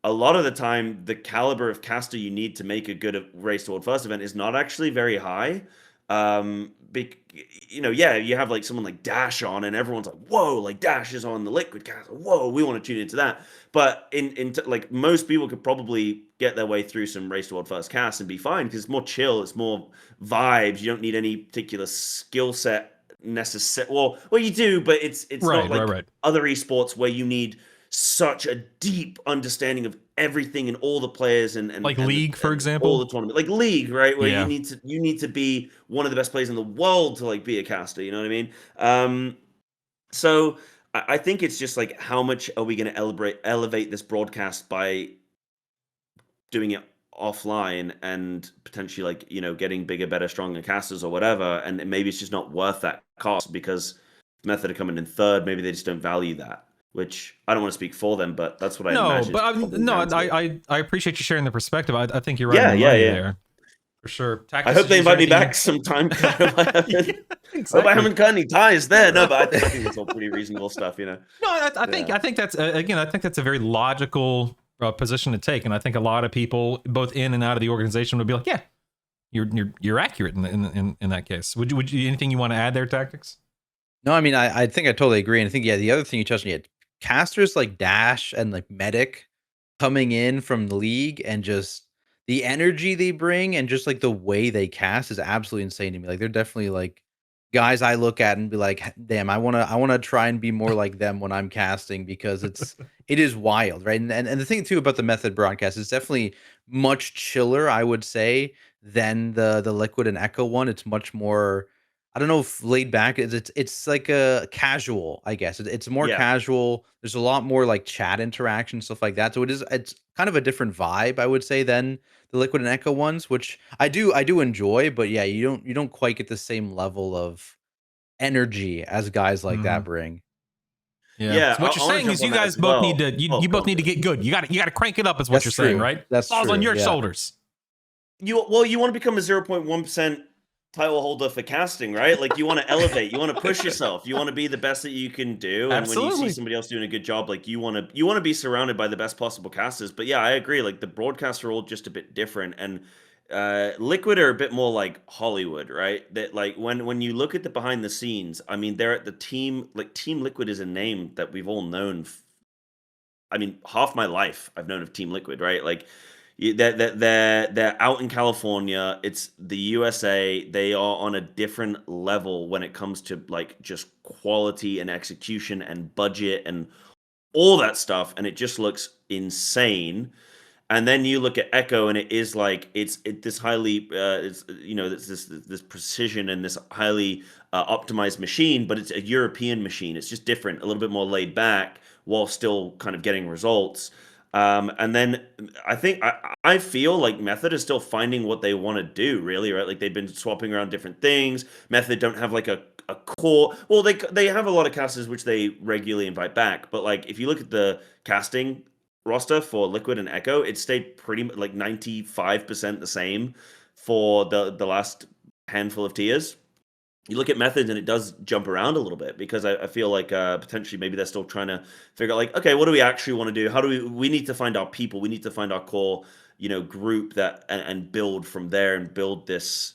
a lot of the time, the caliber of caster you need to make a good Race to World First event is not actually very high. You have like someone like Dash on, and everyone's like, "Whoa!" Like Dash is on the Liquid cast. Whoa, we want to tune into that. But like most people could probably get their way through some Race to World First cast and be fine because it's more chill, it's more vibes. You don't need any particular skill set necessary. Well, you do, but it's not like other esports where you need such a deep understanding of everything and all the players and like League, for example, all the tournament, like League, right? Where you need to be one of the best players in the world to like be a caster. You know what I mean? So I think it's just like, how much are we going to elevate this broadcast by doing it offline and potentially like getting bigger, better, stronger casters or whatever? And maybe it's just not worth that cost because Method are coming in third. Maybe they just don't value that. Which I don't want to speak for them, but that's what I imagine. No, but I appreciate you sharing the perspective. I think you're right. There for sure. Tactics, I hope they invite me back sometime. I hope I haven't cut any ties there. No, but I think it's all pretty reasonable stuff, No, I think that's again. I think that's a very logical position to take, and I think a lot of people, both in and out of the organization, would be like, "Yeah, you're accurate in that case." Would you anything you want to add there, Tactics? No, I mean, I think I totally agree, and I think the other thing you touched on, casters like Dash and like Medic coming in from the League and just the energy they bring and just like the way they cast is absolutely insane to me. Like they're definitely like guys I look at and be like, damn, I wanna try and be more like them when I'm casting because it is wild, right? And the thing too about the Method broadcast is definitely much chiller, I would say, than the Liquid and Echo one. It's much more, I don't know if laid back. It's like a casual, I guess. It's more casual. There's a lot more like chat interaction, stuff like that. So it's kind of a different vibe, I would say, than the Liquid and Echo ones, which I do enjoy. But yeah, you don't quite get the same level of energy as guys like that bring. Yeah. So what you're saying is you guys both need to you both need to get good. You got to crank it up, is what you're saying, right? That's falls on your shoulders. You want to become a 0.1% title holder for casting, right? Like you want to elevate, you want to push yourself, you want to be the best that you can do. And when you see somebody else doing a good job, like you want to be surrounded by the best possible casters. But yeah, I agree. Like the broadcasts are all just a bit different, and Liquid are a bit more like Hollywood, right? That like when you look at the behind the scenes, I mean, they're at the team. Like Team Liquid is a name that we've all known. I mean, half my life I've known of Team Liquid, right? Like they're out in California. It's the USA. They are on a different level when it comes to like just quality and execution and budget and all that stuff. And it just looks insane. And then you look at Echo, and it is like it's this highly it's this precision and this highly optimized machine, but it's a European machine. It's just different, a little bit more laid back, while still kind of getting results. And then I feel like Method is still finding what they want to do, really, right? Like they've been swapping around different things. Method don't have like a core. Well, they have a lot of casters which they regularly invite back, but like if you look at the casting roster for Liquid and Echo, it stayed pretty like 95% the same for the last handful of tiers. You look at Methods and it does jump around a little bit because I feel like potentially maybe they're still trying to figure out like, okay, what do we actually want to do? How do we need to find our people. We need to find our core, group that and build from there and build this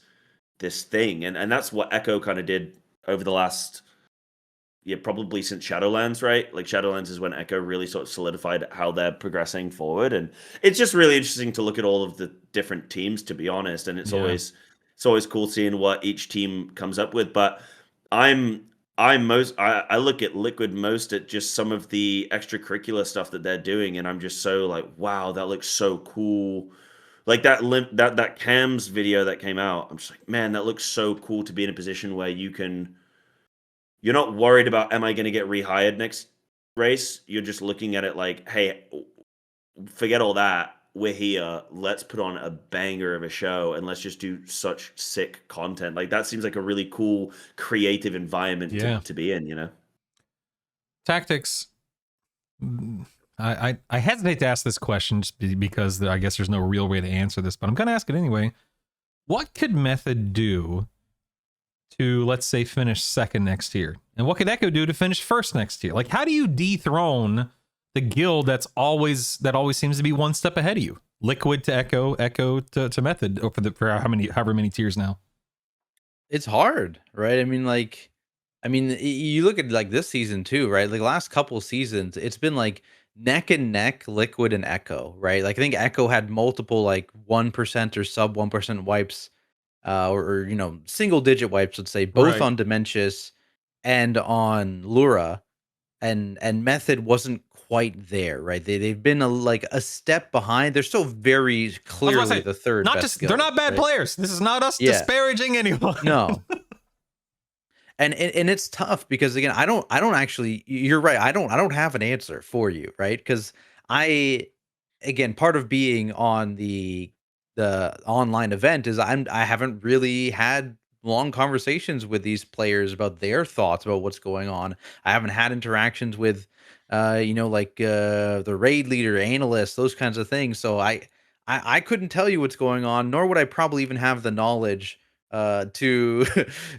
thing. And that's what Echo kind of did over the last, probably since Shadowlands, right? Like Shadowlands is when Echo really sort of solidified how they're progressing forward. And it's just really interesting to look at all of the different teams, to be honest. And it's always cool seeing what each team comes up with. But I'm I look at Liquid most at just some of the extracurricular stuff that they're doing, and I'm just so like, wow, that looks so cool. Like that Cams video that came out, I'm just like, man, that looks so cool to be in a position where you're not worried about, am I going to get rehired next race? You're just looking at it like, hey, forget all that. We're here. Let's put on a banger of a show and let's just do such sick content. Like that seems like a really cool, creative environment to be in, you know? Tactics. I hesitate to ask this question just because I guess there's no real way to answer this, but I'm going to ask it anyway. What could Method do to, let's say, finish second next year? And what could Echo do to finish first next year? Like, how do you dethrone the guild that always seems to be one step ahead of you? Liquid to Echo, Echo to Method, or for however many tiers now? It's hard, right? I mean, you look at like this season too, right? Like last couple seasons, it's been like neck and neck, Liquid and Echo, right? Like I think Echo had multiple like 1% or sub 1% wipes, or you know, single digit wipes, let's say, both on Dementius and on Lura, and Method wasn't quite there, right? They've been like a step behind. They're still very clearly the third best guild, they're not bad players. This is not us disparaging anyone. No. And it's tough because again, I don't actually, you're right. I don't have an answer for you, right? Because again, part of being on the online event is I haven't really had long conversations with these players about their thoughts about what's going on. I haven't had interactions with you know, like the raid leader, analysts, those kinds of things. So I couldn't tell you what's going on, nor would I probably even have the knowledge to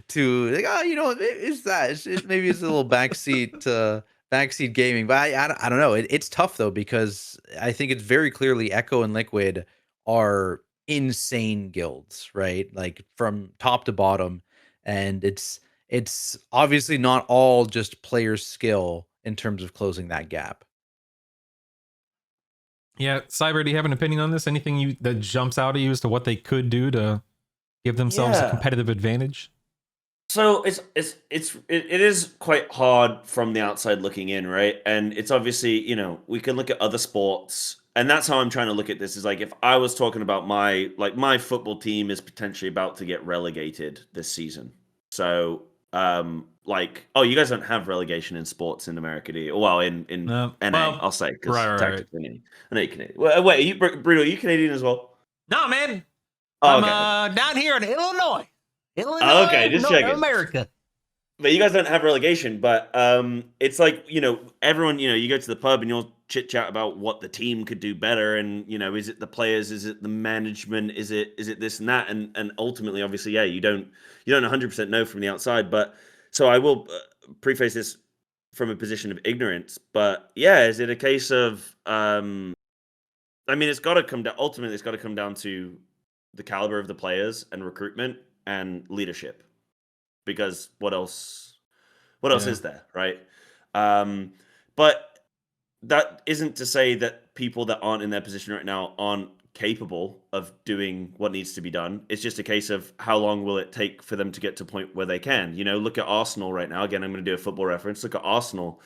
to like, oh, you know, maybe it's a little backseat gaming, but I don't know. It's tough though, because I think it's very clearly Echo and Liquid are insane guilds, right? Like from top to bottom, and it's obviously not all just player skill in terms of closing that gap. Yeah, Cyber, do you have an opinion on this? Anything that jumps out at you as to what they could do to give themselves a competitive advantage? So it is quite hard from the outside looking in, right? And it's obviously, you know, we can look at other sports, and that's how I'm trying to look at this. Is like, if I was talking about my football team is potentially about to get relegated this season. So like, oh, you guys don't have relegation in sports in America, do you? Well, in NA, well, I'll say, because technically, I know you're Canadian. Wait, are you Brutal? Are you Canadian as well? No, man. Oh, I'm down here in Illinois. Okay, just checking. America. But you guys don't have relegation, but it's like, you know, everyone, you know, you go to the pub and you'll chit chat about what the team could do better, and you know, is it the players, is it the management, is it this and that, and ultimately, obviously, yeah, you don't 100% know from the outside. But so I will preface this from a position of ignorance, but yeah, is it a case of I mean, it's got to come down, ultimately it's got to come down to the caliber of the players and recruitment and leadership, because what else is there, right? But that isn't to say that people that aren't in their position right now aren't capable of doing what needs to be done. It's just a case of how long will it take for them to get to a point where they can. You know, look at Arsenal right now. Again, I'm going to do a football reference. Look at Arsenal.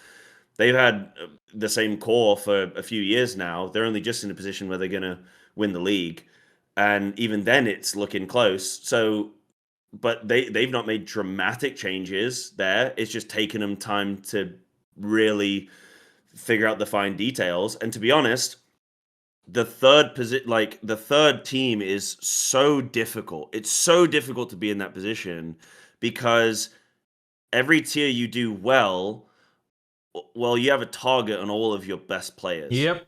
They've had the same core for a few years now. They're only just in a position where they're going to win the league, and even then it's looking close. So, but they've not made dramatic changes there. It's just taken them time to really figure out the fine details. And to be honest, the third team is so difficult. It's so difficult to be in that position, because every tier you do well, you have a target on all of your best players. Yep.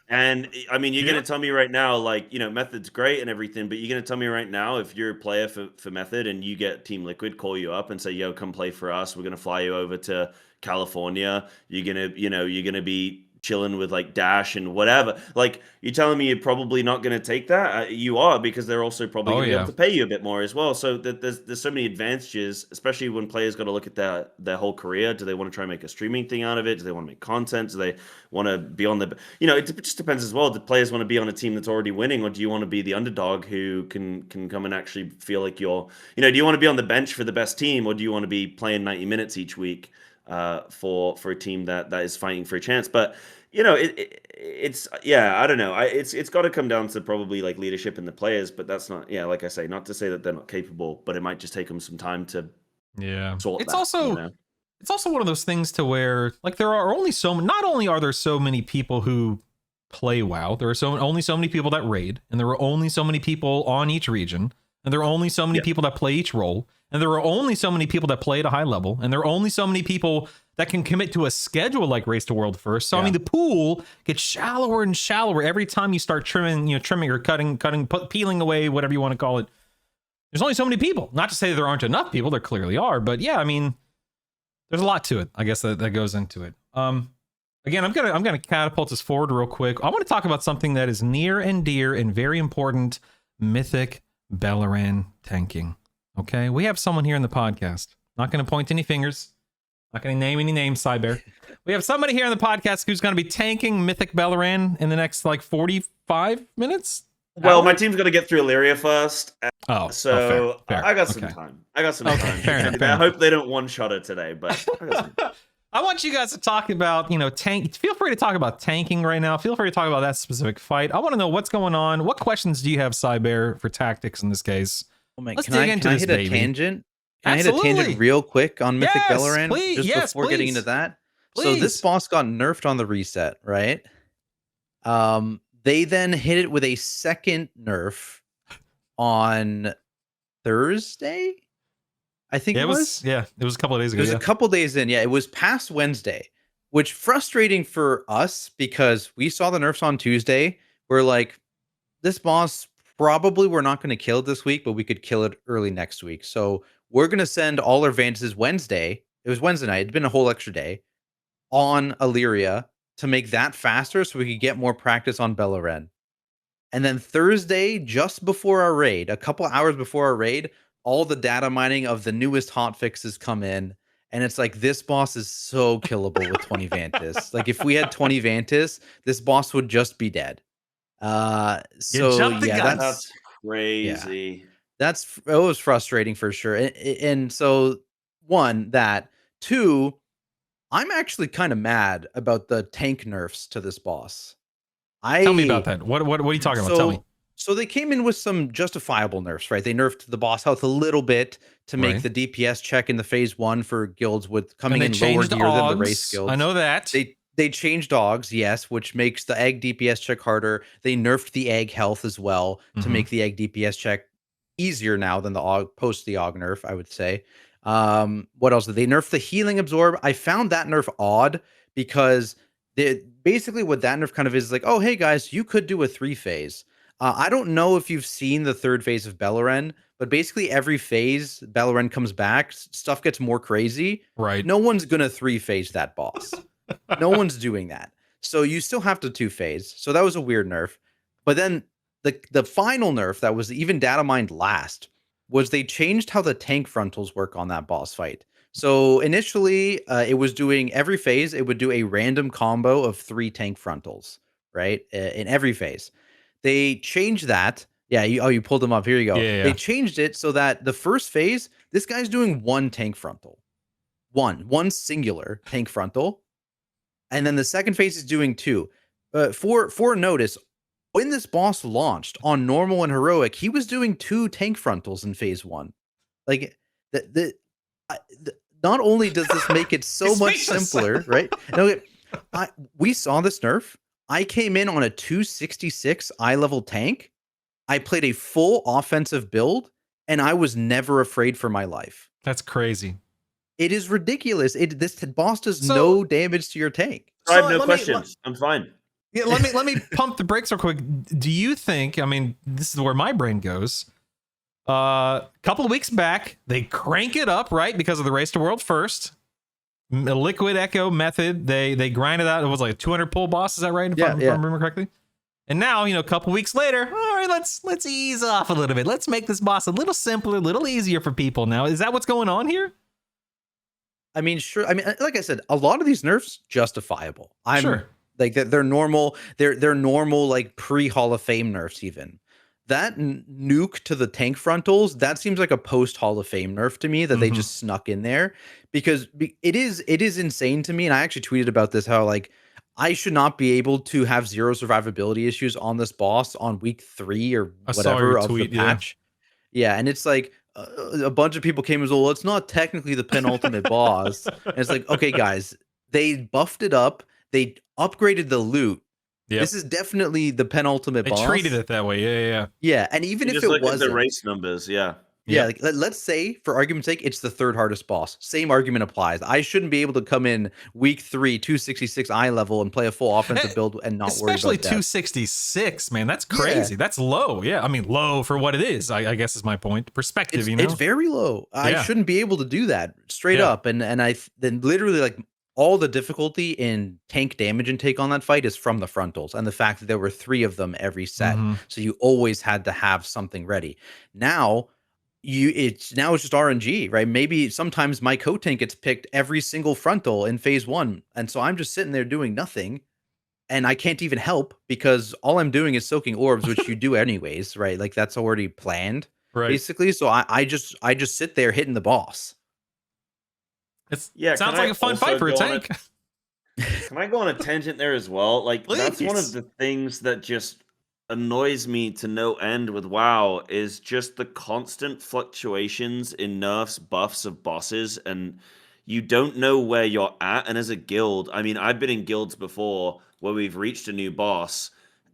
And I mean, you're going to tell me right now, like, you know, Method's great and everything, but you're going to tell me right now, if you're a player for Method and you get Team Liquid call you up and say, yo, come play for us, we're going to fly you over to California, you're going to be chilling with like Dash and whatever. Like, you're telling me you're probably not going to take that? You are, because they're also probably going to be able to pay you a bit more as well. So there's so many advantages, especially when players got to look at their whole career. Do they want to try and make a streaming thing out of it? Do they want to make content? Do they want to be on the, it just depends as well. Do players want to be on a team that's already winning, or do you want to be the underdog who can come and actually feel like you're, do you want to be on the bench for the best team, or do you want to be playing 90 minutes each week for a team that is fighting for a chance? But it's I don't know. It's got to come down to probably like leadership in the players, but that's not, like I say, not to say that they're not capable, but it might just take them some time to sort it's that, also it's also one of those things to where, like, there are only not only are there so many people who play WoW, there are only so many people that raid, and there are only so many people on each region, and there are only so many people that play each role, and there are only so many people that play at a high level, and there are only so many people that can commit to a schedule like Race to World First. So I mean, the pool gets shallower and shallower every time you start trimming or cutting, peeling away, whatever you want to call it. There's only so many people. Not to say there aren't enough people, there clearly are, but I mean, there's a lot to it, I guess, that goes into it. Again, I'm gonna catapult us forward real quick. I want to talk about something that is near and dear and very important: Mythic Bellaran tanking. Okay, we have someone here in the podcast. Not going to point any fingers. Not going to name any names, Psybear. We have somebody here in the podcast who's going to be tanking Mythic Bellaran in the next, like, 45 minutes? Well, my team's going to get through Illyria first. So fair. I got some time. Fair enough. I hope they don't one-shot it today, but I got some time. I want you guys to talk about, feel free to talk about tanking right now. Feel free to talk about that specific fight. I want to know what's going on. What questions do you have, Psybear, for Tactyks in this case? Oh man, Let's can dig I into this, hit baby. a tangent? Can I Absolutely. hit a tangent real quick on Mythic Bellaran? Please, Just before getting into that. So this boss got nerfed on the reset, right? They then hit it with a second nerf on Thursday, I think it was. Yeah, it was a couple of days ago. It was a couple days in. Yeah, it was past Wednesday, which frustrating for us because we saw the nerfs on Tuesday. We're like, this boss probably we're not going to kill it this week, but we could kill it early next week. So we're going to send all our Vantages Wednesday. It was Wednesday night. It'd been a whole extra day on Illyria to make that faster so we could get more practice on Bellaran. And then Thursday, just before our raid, a couple hours before our raid, all the data mining of the newest hotfixes come in. And it's like, this boss is so killable with 20 Vantis. Like, if we had 20 Vantis, this boss would just be dead. That's crazy. Yeah, it was frustrating for sure. And so, one, that. Two, I'm actually kind of mad about the tank nerfs to this boss. Tell me about that. What are you talking about? Tell me. So they came in with some justifiable nerfs, right? They nerfed the boss health a little bit to make the DPS check in the phase 1 for guilds with coming in lower gear than the race guilds. I know that. They changed dogs, yes, which makes the egg DPS check harder. They nerfed the egg health as well to make the egg DPS check easier now than the post the Og nerf, I would say. What else did they nerf? The healing absorb. I found that nerf odd because basically what that nerf kind of is like, oh, hey guys, you could do a 3-phase. I don't know if you've seen the 3rd phase of Bellaran, but basically every phase Bellaran comes back, stuff gets more crazy. Right. No one's going to 3-phase that boss. No one's doing that. So you still have to 2-phase. So that was a weird nerf. But then the final nerf that was even data mined last was they changed how the tank frontals work on that boss fight. So initially, it was doing every phase, it would do a random combo of 3 tank frontals, right? In every phase. They changed that. Yeah, you pulled them up. Here you go. Yeah. They changed it so that the first phase, this guy's doing 1 tank frontal. One singular tank frontal. And then the second phase is doing 2. For notice, when this boss launched on normal and heroic, he was doing 2 tank frontals in phase 1. Like, not only does this make it so much simpler, right? No, we saw this nerf. I came in on a 266 eye level tank. I played a full offensive build, and I was never afraid for my life. That's crazy. It is ridiculous. This boss does no damage to your tank. I have no questions. I'm fine. Yeah, let me pump the brakes real quick. Do you think? I mean, this is where my brain goes. Couple of weeks back, they crank it up, right, because of the Race to World First. Liquid Echo method. They grinded out. It was like a 200 pull boss. Is that right? If I remember correctly. And now, a couple weeks later, all right, let's ease off a little bit. Let's make this boss a little simpler, a little easier for people. Now, is that what's going on here? I mean, sure. I mean, like I said, a lot of these nerfs justifiable. Sure. Like they're normal. They're normal, like pre-Hall of Fame nerfs. Even that nuke to the tank frontals, that seems like a post Hall of Fame nerf to me that they just snuck in there, because it is insane to me. And I actually tweeted about this, how like I should not be able to have 0 survivability issues on this boss on week 3 or whatever of the patch. Yeah, and it's like a bunch of people came as, well, it's not technically the penultimate boss. And it's like, okay, guys, they buffed it up. They upgraded the loot. Yep. This is definitely the penultimate boss. They treated it that way. Yeah, and even if it wasn't, the race numbers, yeah, like, let's say for argument's sake, it's the 3rd hardest boss. Same argument applies. I shouldn't be able to come in week 3, 266 eye level and play a full offensive build and not worry about that. Especially 266, man. That's crazy. Yeah. That's low. Yeah, I mean, low for what it is, I guess is my point. Perspective, It's very low. I shouldn't be able to do that straight up. And then literally, like, all the difficulty in tank damage intake on that fight is from the frontals, and the fact that there were 3 of them every set. So you always had to have something ready. Now it's just RNG, right? Maybe sometimes my co-tank gets picked every single frontal in phase 1, and so I'm just sitting there doing nothing, and I can't even help because all I'm doing is soaking orbs, which you do anyways, right? Like that's already planned, basically. So I just sit there hitting the boss. Sounds like a fun fight for a tank. Can I go on a tangent there as well? Like, please. That's one of the things that just annoys me to no end with WoW, is just the constant fluctuations in nerfs, buffs of bosses, and you don't know where you're at. And as a guild, I mean, I've been in guilds before where we've reached a new boss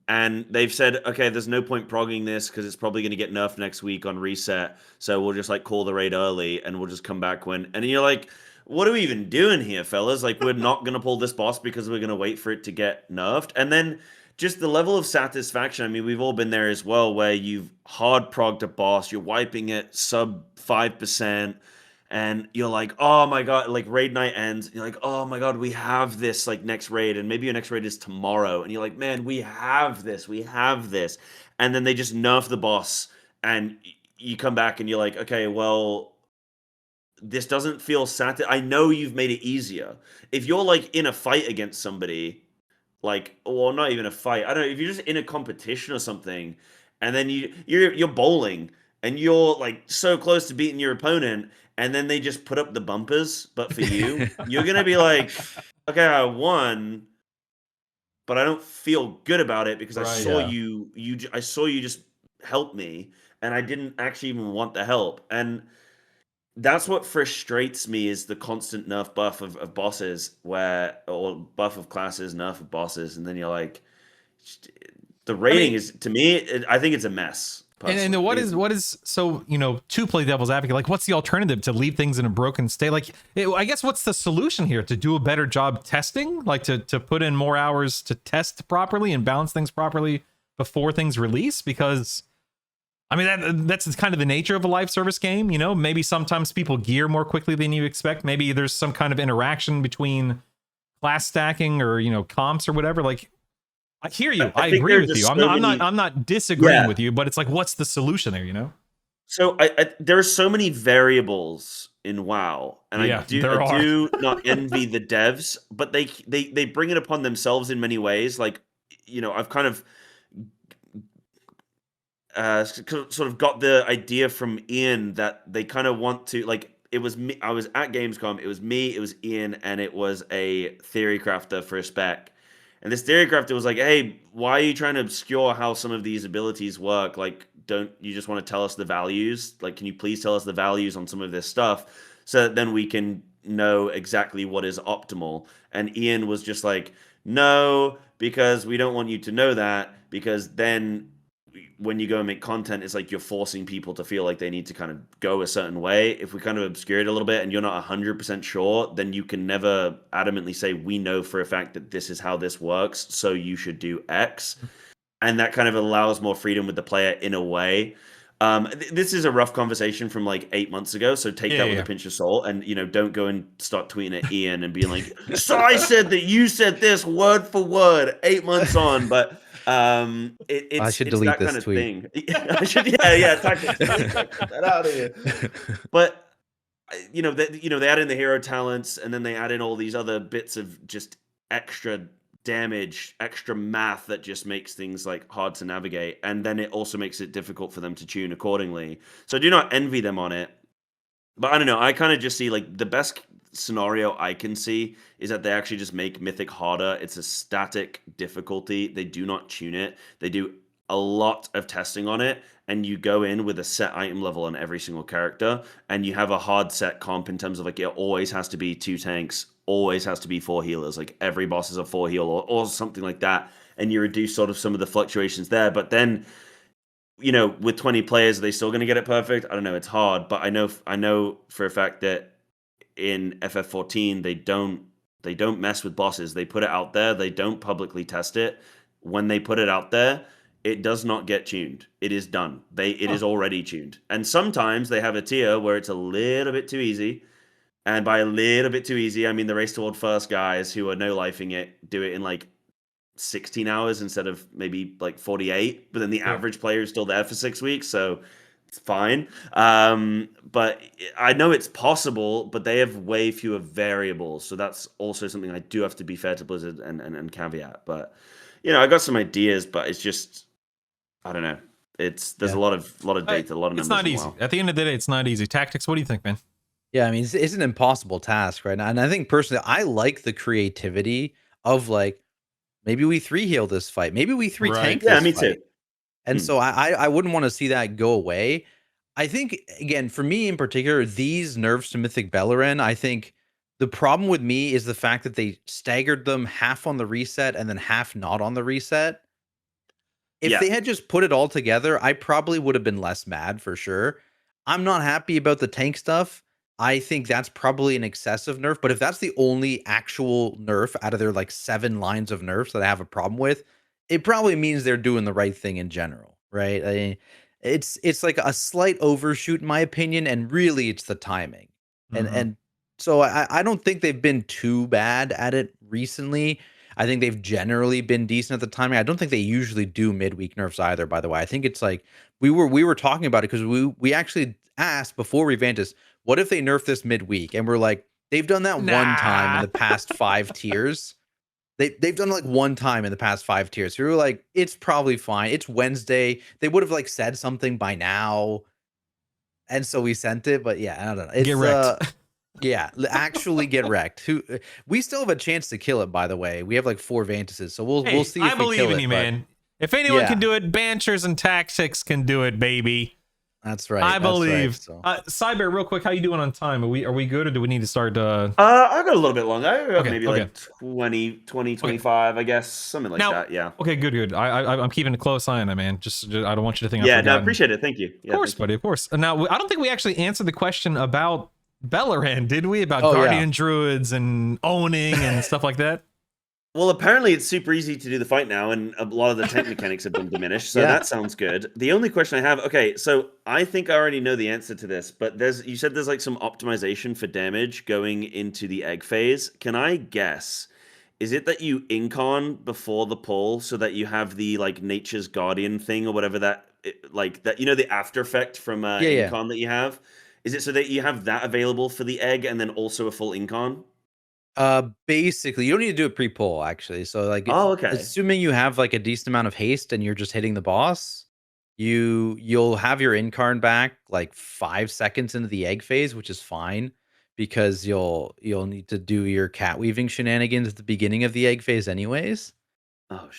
and they've said, okay, there's no point progging this because it's probably going to get nerfed next week on reset, so we'll just like call the raid early and we'll just come back when. And you're like, what are we even doing here, fellas? Like, we're not going to pull this boss because we're going to wait for it to get nerfed. And then just the level of satisfaction. I mean, we've all been there as well, where you've hard progged a boss, you're wiping it sub 5%, and you're like, oh my god, like raid night ends, you're like, oh my god, we have this like next raid, and maybe your next raid is tomorrow, and you're like, man, we have this, and then they just nerf the boss, and you come back and you're like, okay, well, this doesn't feel I know you've made it easier. If you're like in a fight against somebody, like, or not even a fight, I don't know, if you're just in a competition or something, and then you're bowling and you're like so close to beating your opponent, and then they just put up the bumpers, but for you, you're gonna be like, okay, I won, but I don't feel good about it because I saw you just help me, and I didn't actually even want the help. And that's what frustrates me, is the constant nerf buff of bosses, or buff of classes, nerf of bosses, and then you're like, the rating is, to me, I think it's a mess. And what is so, to play devil's advocate, like, what's the alternative? To leave things in a broken state? Like, I guess what's the solution here? To do a better job testing, like to put in more hours to test properly and balance things properly before things release? Because I mean, that's kind of the nature of a live service game, maybe sometimes people gear more quickly than you expect. Maybe there's some kind of interaction between class stacking or, comps or whatever. Like, I hear you. I agree with you. I'm not disagreeing with you, but it's like, what's the solution there, So there are so many variables in WoW, and I do not envy the devs, but they bring it upon themselves in many ways. Like, I've kind of sort of got the idea from Ian that they kind of want to, like, it was me. I was at Gamescom. It was me. It was Ian, and it was a theorycrafter for a spec. And this theorycrafter was like, "Hey, why are you trying to obscure how some of these abilities work? Like, don't you just want to tell us the values? Like, can you please tell us the values on some of this stuff so that then we can know exactly what is optimal?" And Ian was just like, "No, because we don't want you to know that, because then when you go and make content, it's like you're forcing people to feel like they need to kind of go a certain way. If we kind of obscure it a little bit and you're not 100% sure, then you can never adamantly say, we know for a fact that this is how this works, so you should do X." And that kind of allows more freedom with the player in a way. This is a rough conversation from like 8 months ago, so take that with Yeah. a pinch of salt, and don't go and start tweeting at Ian and being like, "So I said that you said this word for word 8 months on," but I it's should it's delete that this kind of tweet. thing. I should, yeah, tactics, delete that, get that out of here. But they add in the hero talents, and then they add in all these other bits of just extra damage, extra math that just makes things like hard to navigate, and then it also makes it difficult for them to tune accordingly. So I do not envy them on it, but I don't know. I kind of just see like the best scenario I can see is that they actually just make Mythic harder. It's a static difficulty. They do not tune it. They do a lot of testing on it, and you go in with a set item level on every single character, and you have a hard set comp in terms of like it always has to be 2 tanks, always has to be 4 healers. Like every boss is a 4 heal or something like that, and you reduce sort of some of the fluctuations there. But then with 20 players, are they still going to get it perfect? I don't know. It's hard, but I know for a fact that in FF14 they don't mess with bosses. They put it out there. They don't publicly test it. When they put it out there, it does not get tuned. It is done. It is already tuned. And sometimes they have a tier where it's a little bit too easy. And by a little bit too easy, I mean the Race Toward First guys who are no-lifing it do it in like 16 hours instead of maybe like 48. But then the average player is still there for 6 weeks, so it's fine. But I know it's possible, but they have way fewer variables. So that's also something I do have to be fair to Blizzard and caveat. But I got some ideas, but it's just I don't know. There's a lot of data, a lot of numbers. It's not easy. WoW. At the end of the day, it's not easy. Tactics, what do you think, man? Yeah, I mean, it's an impossible task right now. And I think personally, I like the creativity of like, maybe we 3 heal this fight. Maybe we 3 tank Yeah, this me fight. too. And so I wouldn't want to see that go away. I think, again, for me in particular, these nerfs to Mythic Beleren, I think the problem with me is the fact that they staggered them half on the reset and then half not on the reset. If they had just put it all together, I probably would have been less mad for sure. I'm not happy about the tank stuff. I think that's probably an excessive nerf, but if that's the only actual nerf out of their like 7 lines of nerfs that I have a problem with, it probably means they're doing the right thing in general, right? I mean, it's like a slight overshoot in my opinion, and really it's the timing. And so I don't think they've been too bad at it recently. I think they've generally been decent at the timing. I don't think they usually do midweek nerfs either, by the way. I think it's like we were talking about it because we actually asked before Revantis, what if they nerf this midweek? And we're like, they've done that one time in the past 5 tiers. They've done it like one time in the past 5 tiers. So we were like, it's probably fine. It's Wednesday. They would have like said something by now. And so we sent it, but yeah, I don't know. It's Get wrecked. yeah, actually get wrecked. We still have a chance to kill it, by the way. We have like 4 Vantises, so we'll see if I we believe kill in it, you, but man. If anyone can do it, Banchers and Tactics can do it, baby. That's right. I believe. Right, so. Cyber, real quick, how you doing on time? Are we good, or do we need to start? I got a little bit longer. I got Okay, maybe okay. like 20, 25, I guess, something like that. Yeah. Okay, good. I'm keeping a close eye on it, man. Just I don't want you to think. Yeah, I've no, forgotten. appreciate it. Thank you. Yeah, of course, buddy. Of course. Now, I don't think we actually answered the question about Beleren, did we? About Guardian Druids and owning and stuff like that. Well, apparently it's super easy to do the fight now, and a lot of the tank mechanics have been diminished, so that sounds good. The only question I have, okay, so I think I already know the answer to this, but you said there's like some optimization for damage going into the egg phase. Can I guess? Is it that you incon before the pull so that you have the like Nature's Guardian thing or whatever that the after effect from incon that you have? Is it so that you have that available for the egg and then also a full incon? Basically, you don't need to do it pre-pull actually. So like, assuming you have like a decent amount of haste and you're just hitting the boss, you'll have your incarn back like 5 seconds into the egg phase, which is fine because you'll need to do your cat weaving shenanigans at the beginning of the egg phase anyways. Oh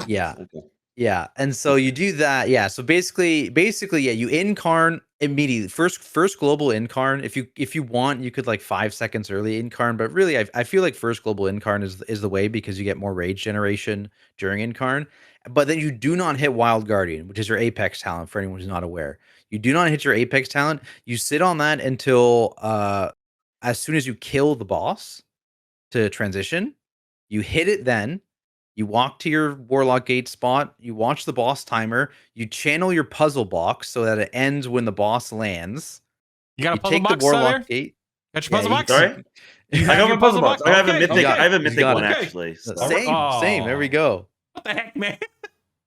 yeah. Okay. Yeah, and so you do that. Yeah, so basically, yeah, you incarn immediately. First global incarn. If you want, you could like 5 seconds early incarn, but really, I feel like first global incarn is the way because you get more rage generation during incarn. But then you do not hit Wild Guardian, which is your apex talent. For anyone who's not aware, you do not hit your apex talent. You sit on that until as soon as you kill the boss to transition. You hit it then. You walk to your Warlock Gate spot, you watch the boss timer, you channel your puzzle box so that it ends when the boss lands. You got a You puzzle take the box there? Warlock Gate. Got your puzzle box? Sorry? You I have got your my puzzle box. I have a Okay, mythic. okay. I have a He's mythic got one it. actually. So. Same. There we go. What the heck, man?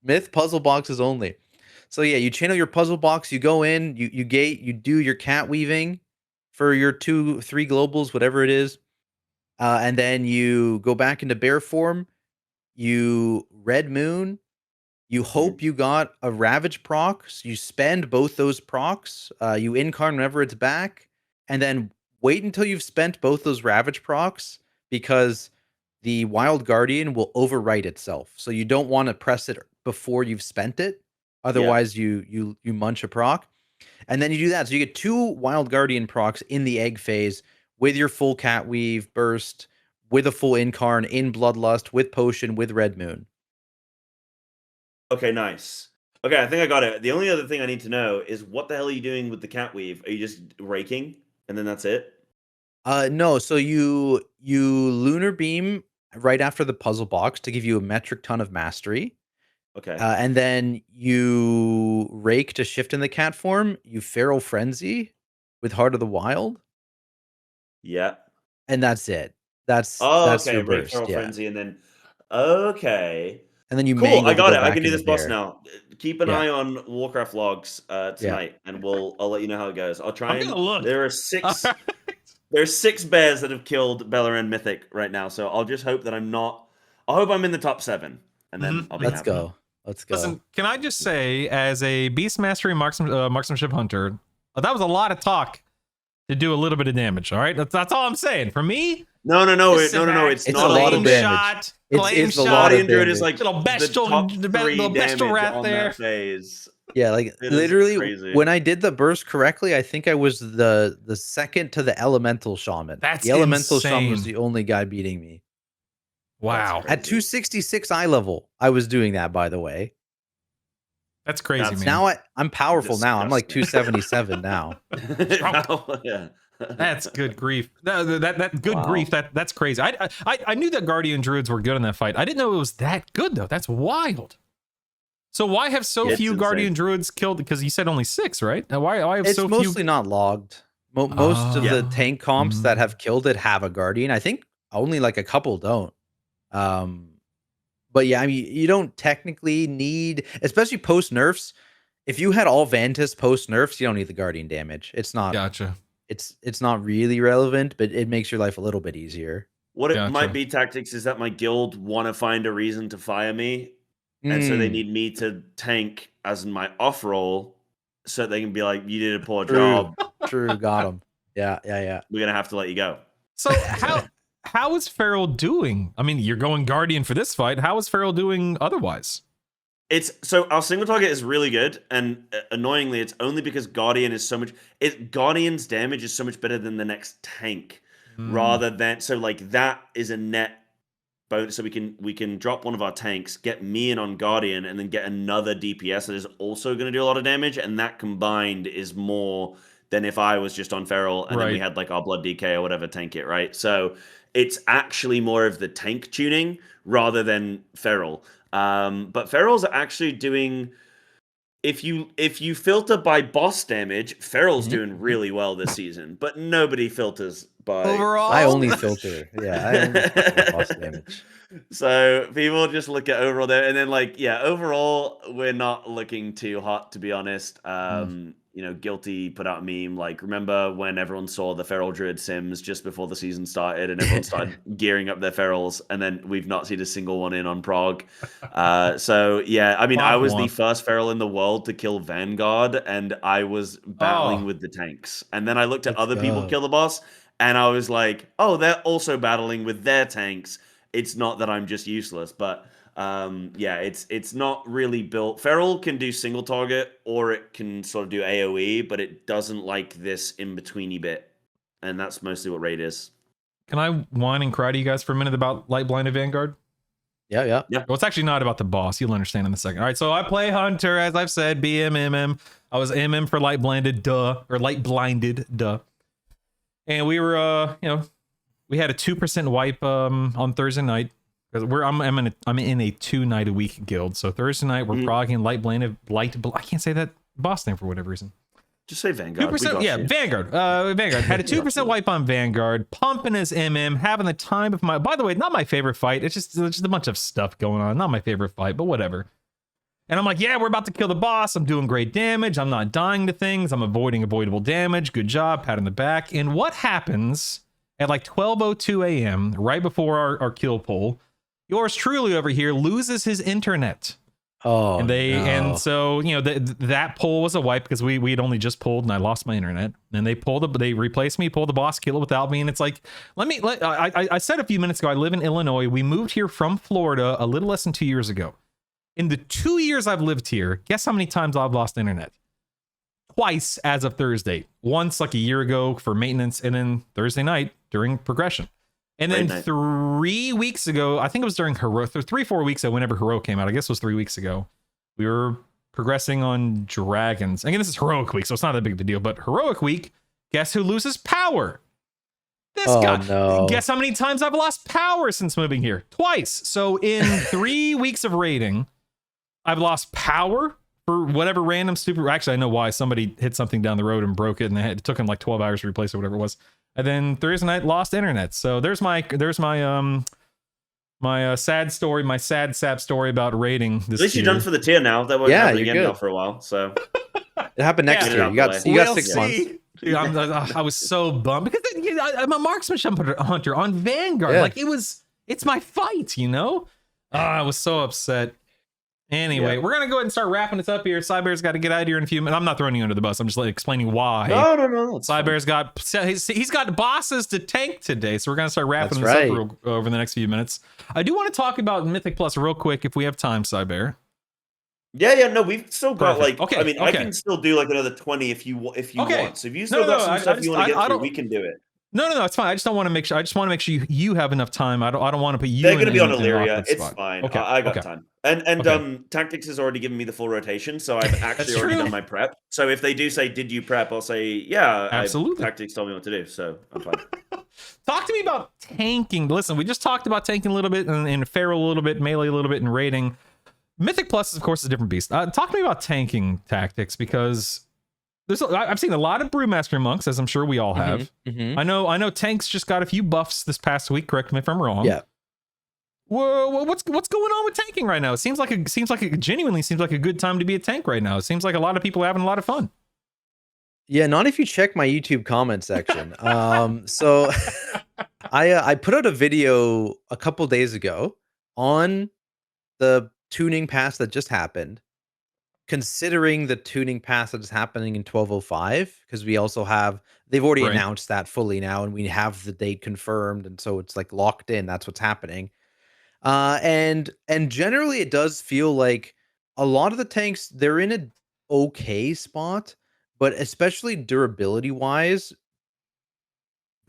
Myth puzzle boxes only. So yeah, you channel your puzzle box, you go in, you gate, you do your cat weaving for your 2-3 globals, whatever it is. And then you go back into bear form, you red moon, you hope you got a ravage proc, so you spend both those procs, you incarn whenever it's back, and then wait until you've spent both those ravage procs because the wild guardian will overwrite itself. So you don't want to press it before you've spent it. Otherwise you munch a proc. And then you do that. So you get 2 wild guardian procs in the egg phase with your full cat weave burst, with a full incarn, in bloodlust, with potion, with red moon. Okay, nice. Okay, I think I got it. The only other thing I need to know is what the hell are you doing with the cat weave? Are you just raking and then that's it? No, so you lunar beam right after the puzzle box to give you a metric ton of mastery. Okay. And then you rake to shift in the cat form, you feral frenzy with Heart of the Wild, Yeah. and that's it. That's okay. your Rake burst, Feral yeah. Frenzy and then okay. And then you Cool, mangle I to got go it. I back can do into this boss bear. now. Keep an Yeah. eye on Warcraft logs tonight, and I'll let you know how it goes. I'll try I'm and gonna look. there are 6 there's 6 bears that have killed Beleren Mythic right now, so I'll just hope that I hope I'm in the top 7, and then I'll be Let's happy. go. Let's go. Listen, can I just say, as a beast mastery marksmanship hunter, that was a lot of talk to do a little bit of damage. All right, that's all I'm saying. For me, No, just sit back, it's It's not a lot claim of damage. shot, It's claim a shot. lot of Guardian Druid is damage. like Little bestial- the top the 3 little bestial damage rat on there. that phase. Yeah, like It is literally crazy. when I did the burst correctly, I think I was the second to the elemental shaman. That's the elemental shaman was insane. the only guy beating me. Wow, That's At 266 eye level, I was doing that, by the way. that's crazy, That's man. Now I'm powerful now. I'm like Disgusting. 277 now. Yeah. That's good grief. That good Wow. grief. That's crazy. I knew that Guardian Druids were good in that fight. I didn't know it was that good though. That's wild. So why have so It's few insane. Guardian Druids killed? Because you said only 6, right? Why have It's so mostly few? not logged. Most of Ah. the tank comps that Mm. have killed it have a guardian. I think only like a couple don't. But yeah, I mean, you don't technically need, especially post nerfs. If you had all Vantis post nerfs, you don't need the guardian damage. It's not. Gotcha. It's not really relevant, but it makes your life a little bit easier. What it Gotcha. might be tactics is that my guild want to find a reason to fire me, and so they need me to tank as in my off roll, so they can be like, "You did a poor job. True, got him. Yeah. We're gonna have to let you go." So how is Feral doing? I mean, you're going Guardian for this fight. How is Feral doing otherwise? It's so our single target is really good, and annoyingly, it's only because Guardian is so much. Guardian's damage is so much better than the next tank, rather than so like that is a net bonus. So we can drop one of our tanks, get me in on Guardian, and then get another DPS that is also going to do a lot of damage, and that combined is more than if I was just on Feral and then we Right. had like our Blood DK or whatever tank it, right? So it's actually more of the tank tuning rather than Feral. But Feral's actually doing, if you filter by boss damage, Feral's doing really well this season, but nobody filters by Overall, I only filter. Yeah, I only filter boss damage. So people just look at overall there, and then like, yeah, overall we're not looking too hot, to be honest. You know, Guilty put out a meme like, remember when everyone saw the Feral Druid Sims just before the season started, and everyone started gearing up their ferals, and then we've not seen a single one in on Prague. So yeah, I mean, I was the first feral in the world to kill Vanguard, and I was battling with the tanks, and then I looked at other people kill the boss, and I was like, oh, they're also battling with their tanks. It's not that I'm just useless, but yeah, it's not really built. Feral can do single target, or it can sort of do AoE, but it doesn't like this in-betweeny bit, and that's mostly what Raid is. Can I whine and cry to you guys for a minute about Light Blinded Vanguard? Yeah. Well, it's actually not about the boss. You'll understand in a second. All right, so I play Hunter, as I've said, BMMM. I was MM for Light Blinded, or Light Blinded, and we were, you know, we had a 2% wipe on Thursday night. because I'm in a 2-night-a-week guild. So Thursday night we're progging light. I can't say that boss name for whatever reason. Just say Vanguard. 2%, yeah, Vanguard. Vanguard had a 2% wipe on Vanguard, pumping his MM, having the time of my. By the way, not my favorite fight. It's just a bunch of stuff going on. Not my favorite fight, but whatever. And I'm like, yeah, we're about to kill the boss. I'm doing great damage. I'm not dying to things. I'm avoiding avoidable damage. Good job, pat on the back. And what happens at like 12:02 a.m. right before our kill poll? Yours truly over here loses his internet. Oh, and so that poll was a wipe because we had only just pulled and I lost my internet. And they replaced me, pulled the boss, kill it without me. And it's like, I said a few minutes ago, I live in Illinois. We moved here from Florida a little less than 2 years ago. In the 2 years I've lived here, guess how many times I've lost internet? Twice as of Thursday. Once like a year ago for maintenance, and then Thursday night during progression. And then 3 weeks ago, I think it was during Heroic, 3-4 weeks ago, whenever Heroic came out, I guess it was 3 weeks ago, we were progressing on Dragons. Again, this is Heroic Week, so it's not that big of a deal, but Heroic Week, guess who loses power? This guy. No. Guess how many times I've lost power since moving here? Twice. So in 3 weeks of raiding, I've lost power for whatever random stupid. Actually, I know why. Somebody hit something down the road and broke it, and it took them like 12 hours to replace it, whatever it was. And then Thursday night, lost internet. So there's my sad story, my sad sap story about raiding this. At least you're done for the tier now. That won't happen again now for a while. So it happened next year. You got 6 months. Dude, I was so bummed because I'm a marksmanship hunter on Vanguard. Yeah. Like it's my fight, I was so upset. Anyway, we're gonna go ahead and start wrapping this up here. Cybear's got to get out of here in a few minutes. I'm not throwing you under the bus. I'm just explaining why. No. Cybear's he's got bosses to tank today, so we're gonna start wrapping this up over the next few minutes. I do want to talk about Mythic Plus real quick if we have time, Cybear. Yeah, no, we've still got Perfect. I can still do like another 20 if you want. So if you still got some stuff you want to get through, we can do it. No, it's fine. I just want to make sure you have enough time. I don't want to put you. They're going to be on Illyria. It's fine. Okay. I got time. And Tactyks has already given me the full rotation, so I've actually already done my prep. So if they do say, "Did you prep?" I'll say, "Yeah, absolutely." Tactyks told me what to do, so I'm fine. Talk to me about tanking. Listen, we just talked about tanking a little bit and feral a little bit, melee a little bit, and raiding. Mythic Plus, of course, is a different beast. Talk to me about tanking tactics because. I've seen a lot of Brewmaster monks, as I'm sure we all have. I know Tanks just got a few buffs this past week. Correct me if I'm wrong. Yeah. Whoa, what's going on with tanking right now? It seems like it genuinely seems like a good time to be a tank right now. It seems like a lot of people are having a lot of fun. Yeah, not if you check my YouTube comment section. So I put out a video a couple days ago on the tuning pass that just happened. Considering the tuning pass that is happening in 1205, because we also have, they've already announced that fully now, and we have the date confirmed, and so it's like locked in. That's what's happening. And generally, it does feel like a lot of the tanks, they're in an okay spot, but especially durability wise,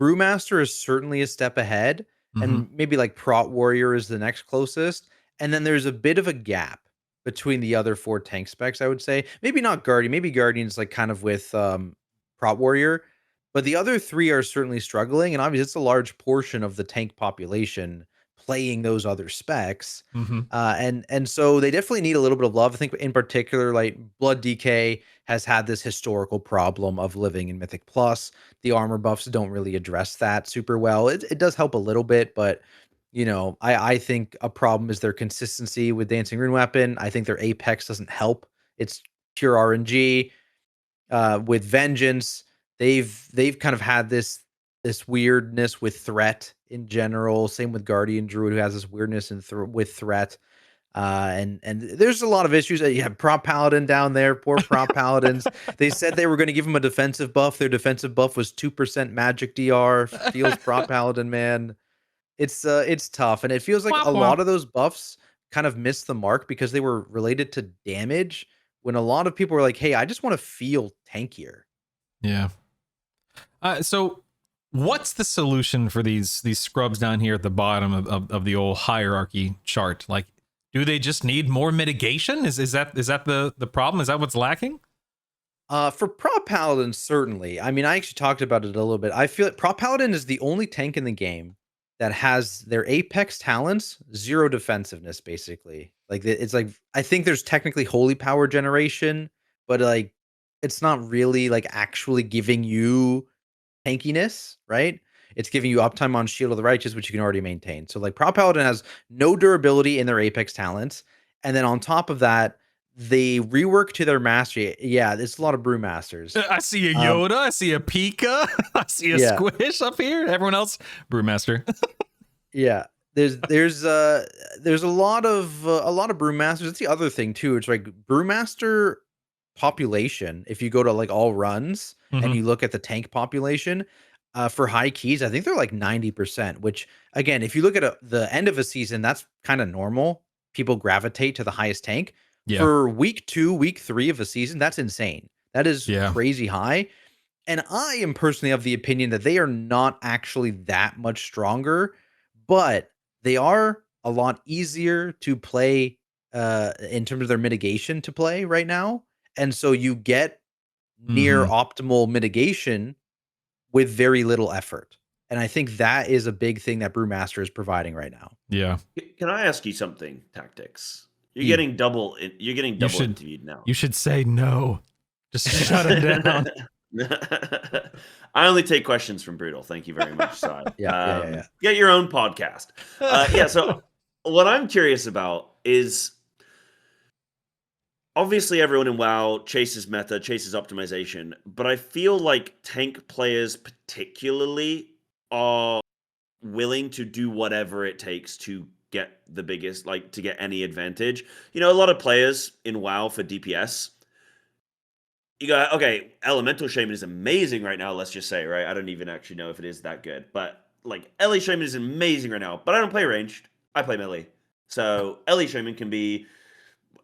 Brewmaster is certainly a step ahead, and maybe like Prot Warrior is the next closest, and then there's a bit of a gap between the other 4 tank specs, I would say. Maybe not Guardian. Maybe Guardian's like kind of with Prot Warrior. But the other 3 are certainly struggling. And obviously, it's a large portion of the tank population playing those other specs. And so they definitely need a little bit of love. I think in particular, like Blood DK has had this historical problem of living in Mythic Plus. The armor buffs don't really address that super well. It does help a little bit, but I think a problem is their consistency with Dancing Rune Weapon. I think their Apex doesn't help. It's pure RNG. With Vengeance, they've kind of had this weirdness with Threat in general. Same with Guardian Druid, who has this weirdness with Threat. And there's a lot of issues. You have Prop Paladin down there. Poor Prop Paladins. They said they were going to give him a defensive buff. Their defensive buff was 2% magic DR. Feels Prop Paladin, man. It's tough, and it feels like a lot of those buffs kind of missed the mark because they were related to damage, when a lot of people were like, hey, I just want to feel tankier. Yeah. So what's the solution for these scrubs down here at the bottom of the old hierarchy chart? Like, do they just need more mitigation? Is that the problem? Is that what's lacking? For Prop Paladin, certainly. I mean, I actually talked about it a little bit. I feel like Prop Paladin is the only tank in the game that has their apex talents, 0 defensiveness, basically. Like it's like I think there's technically holy power generation, but like it's not really like actually giving you tankiness, right? It's giving you uptime on Shield of the Righteous, which you can already maintain. So like Prop Paladin has no durability in their apex talents, and then on top of that, they rework to their mastery. Yeah, it's a lot of brewmasters. I see a Yoda. I see a Pika. I see a Yeah. Squish up here. Everyone else, Brewmaster. Yeah. There's a lot of brewmasters. That's the other thing too. It's like brewmaster population. If you go to like all runs and Mhm. you look at the tank population, for high keys, I think they're like 90%. Which again, if you look at the end of a season, that's kind of normal. People gravitate to the highest tank. Yeah. For week 2, week 3 of a season, that's insane. That is Yeah. crazy high. And I am personally of the opinion that they are not actually that much stronger, but they are a lot easier to play in terms of their mitigation to play right now. And so you get near Mhm. optimal mitigation with very little effort. And I think that is a big thing that Brewmaster is providing right now. Yeah. Can I ask you something, Tactics? You're You- getting double. You're getting double should- interviewed now. You should say no. Just shut him down. I only take questions from Brutal. Thank you very much. Sorry. Yeah. Get your own podcast. Yeah. So what I'm curious about is obviously everyone in WoW chases meta, chases optimization, but I feel like tank players particularly are willing to do whatever it takes to get the biggest, like to get any advantage. You know, a lot of players in WoW for DPS, you go, okay, Elemental Shaman is amazing right now, let's just say, right? I don't even actually know if it is that good, but like Ellie Shaman is amazing right now, but I don't play ranged, I play melee. So Ellie Shaman can be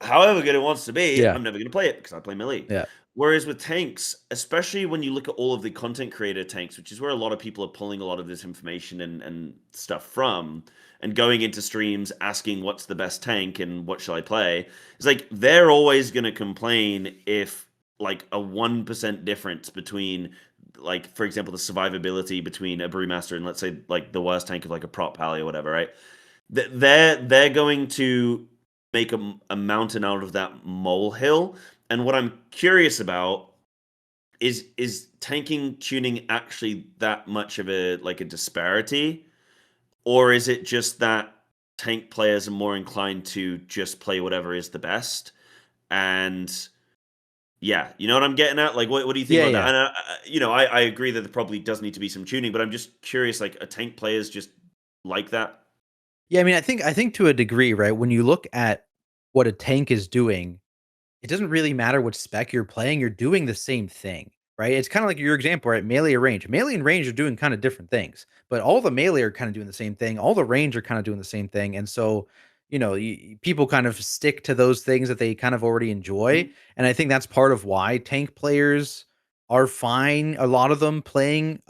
however good it wants to be. Yeah. I'm never going to play it because I play melee. Yeah. Whereas with tanks, especially when you look at all of the content creator tanks, which is where a lot of people are pulling a lot of this information and stuff from, and going into streams asking what's the best tank and what shall I play, it's like they're always going to complain if like a 1% difference between, like, for example, the survivability between a Brewmaster and let's say like the worst tank of like a Prop Pally or whatever, right? They're going to make a mountain out of that molehill. And what I'm curious about is tanking tuning actually that much of a like a disparity, or is it just that tank players are more inclined to just play whatever is the best? And yeah, you know what I'm getting at? Like, what do you think about that? And you know, I agree that there probably does need to be some tuning, but I'm just curious, like, are tank players just like that? Yeah, I mean, I think to a degree, right? When you look at what a tank is doing, it doesn't really matter what spec you're playing, you're doing the same thing, right? It's kind of like your example, right? Melee or range. Melee and range are doing kind of different things, but all the melee are kind of doing the same thing. All the range are kind of doing the same thing. And so, you know, people kind of stick to those things that they kind of already enjoy. Mhm. And I think that's part of why tank players are fine. A lot of them playing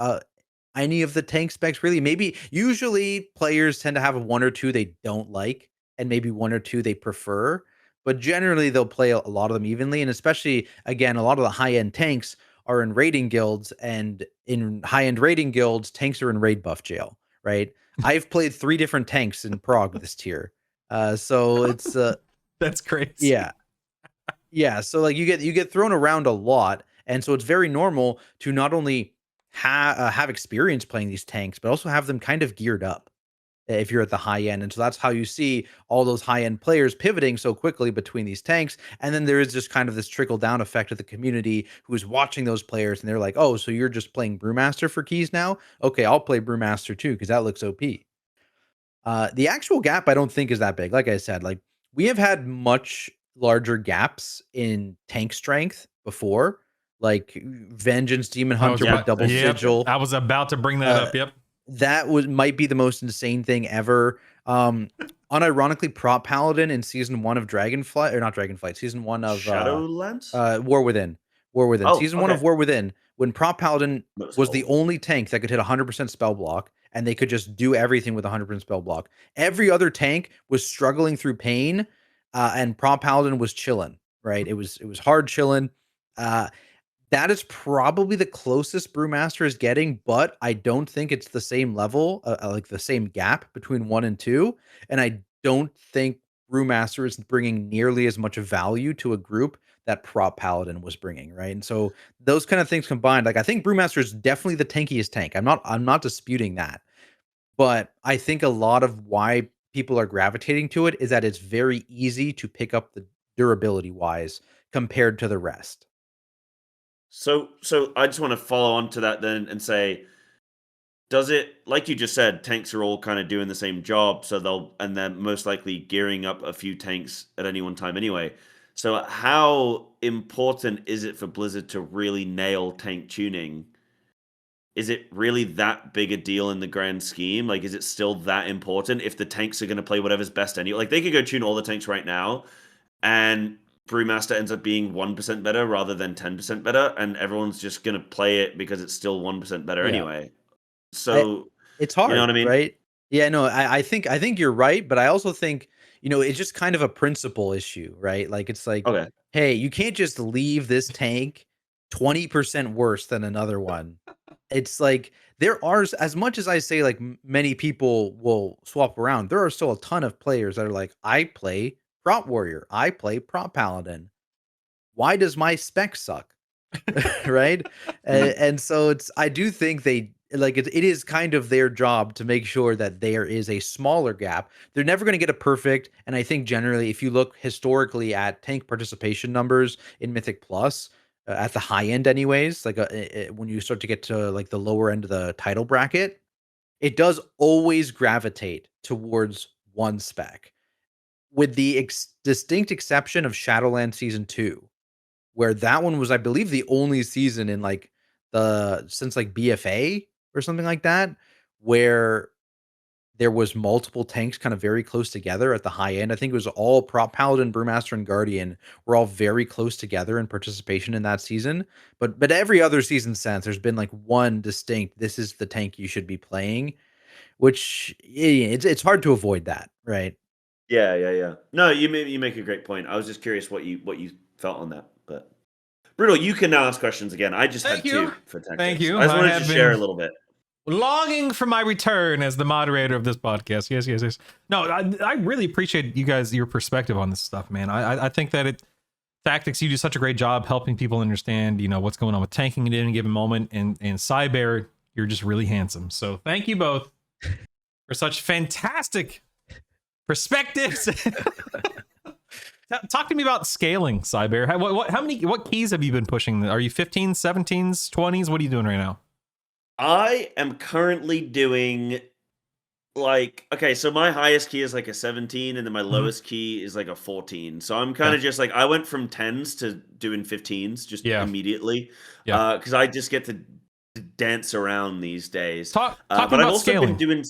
any of the tank specs, really. Maybe usually players tend to have one or two they don't like, and maybe one or two they prefer, but generally they'll play a lot of them evenly. And especially, again, a lot of the high-end tanks are in raiding guilds, and in high-end raiding guilds, tanks are in raid buff jail, right? I've played 3 different tanks in Prague this tier. So it's That's crazy. yeah. Yeah, so like you get thrown around a lot, and so it's very normal to not only have experience playing these tanks, but also have them kind of geared up if you're at the high end. And so that's how you see all those high end players pivoting so quickly between these tanks. And then there is just kind of this trickle down effect of the community who's watching those players, and they're like, oh, so you're just playing Brewmaster for keys now? Okay, I'll play Brewmaster too because that looks OP. The actual gap I don't think is that big. Like I said, like we have had much larger gaps in tank strength before, like Vengeance Demon Hunter with double sigil. I was about to bring that up. Yep. That might be the most insane thing ever. Unironically, Prop Paladin in season 1 of Dragonflight, or not Dragonflight, season 1 of Shadowlands? War Within. Oh, Season 1 of okay. War Within, when Prop Paladin That was the cool. only tank that could hit 100% spell block, and they could just do everything with 100% spell block. Every other tank was struggling through pain, and Prop Paladin was chilling, right? It was hard chilling. That is probably the closest Brewmaster is getting, but I don't think it's the same level, like the same gap between 1 and 2, and I don't think Brewmaster is bringing nearly as much value to a group that Prop Paladin was bringing, right? And so those kind of things combined, like I think Brewmaster is definitely the tankiest tank. I'm not disputing that. But I think a lot of why people are gravitating to it is that it's very easy to pick up the durability wise compared to the rest. So I just want to follow on to that then and say, does it, like you just said, tanks are all kind of doing the same job, so they're most likely gearing up a few tanks at any one time anyway. So how important is it for Blizzard to really nail tank tuning? Is it really that big a deal in the grand scheme? Like, is it still that important if the tanks are going to play whatever's best anyway? Like, they could go tune all the tanks right now, and Brewmaster ends up being 1% better rather than 10% better, and everyone's just going to play it because it's still 1% better Yeah. anyway. I So, It's you know hard, what I mean? right? Yeah, no, I think you're right, but I also think, it's just kind of a principle issue, right? Like it's like, Okay. hey, you can't just leave this tank 20% worse than another one. It's like there are as much as I say like many people will swap around, there are still a ton of players that are like, I play prop warrior, I play prop paladin. Why does my spec suck? Right? Mm. And so I do think they like it is kind of their job to make sure that there is a smaller gap. They're never going to get it perfect. And I think generally, if you look historically at tank participation numbers in Mythic Plus, at the high end, anyways, like when you start to get to like the lower end of the title bracket, it does always gravitate towards one spec, with the distinct exception of Shadowland Season 2, where that one was, I believe, the only season in like the since like BFA or something like that, where there was multiple tanks kind of very close together at the high end. I think it was all Prop Paladin, Brewmaster, and Guardian were all very close together in participation in that season. But every other season since, there's been like one distinct, this is the tank you should be playing, which it's hard to avoid that, right? Yeah. No, you make a great point. I was just curious what you felt on that, but Brutal, you can now ask questions again. I just Thank had you. two for Thank tactics. you. I just I wanted have to share a been little bit. longing for my return as the moderator of this podcast. Yes. No, I really appreciate you guys, your perspective on this stuff, man. I think that Tactics, you do such a great job helping people understand, what's going on with tanking at any given moment. And Psybear, you're just really handsome. So thank you both for such fantastic perspectives. Talk to me about scaling, Psybear. What keys have you been pushing? Are you 15s, 17s, 20s? What are you doing right now? I am currently doing okay, so my highest key is like a 17, and then my lowest key is like a 14. So I'm kind Yeah. of just like I went from 10s to doing 15s just Yeah. immediately. Yeah. Because I just get to dance around these days. Talk But I've about also been scaling. doing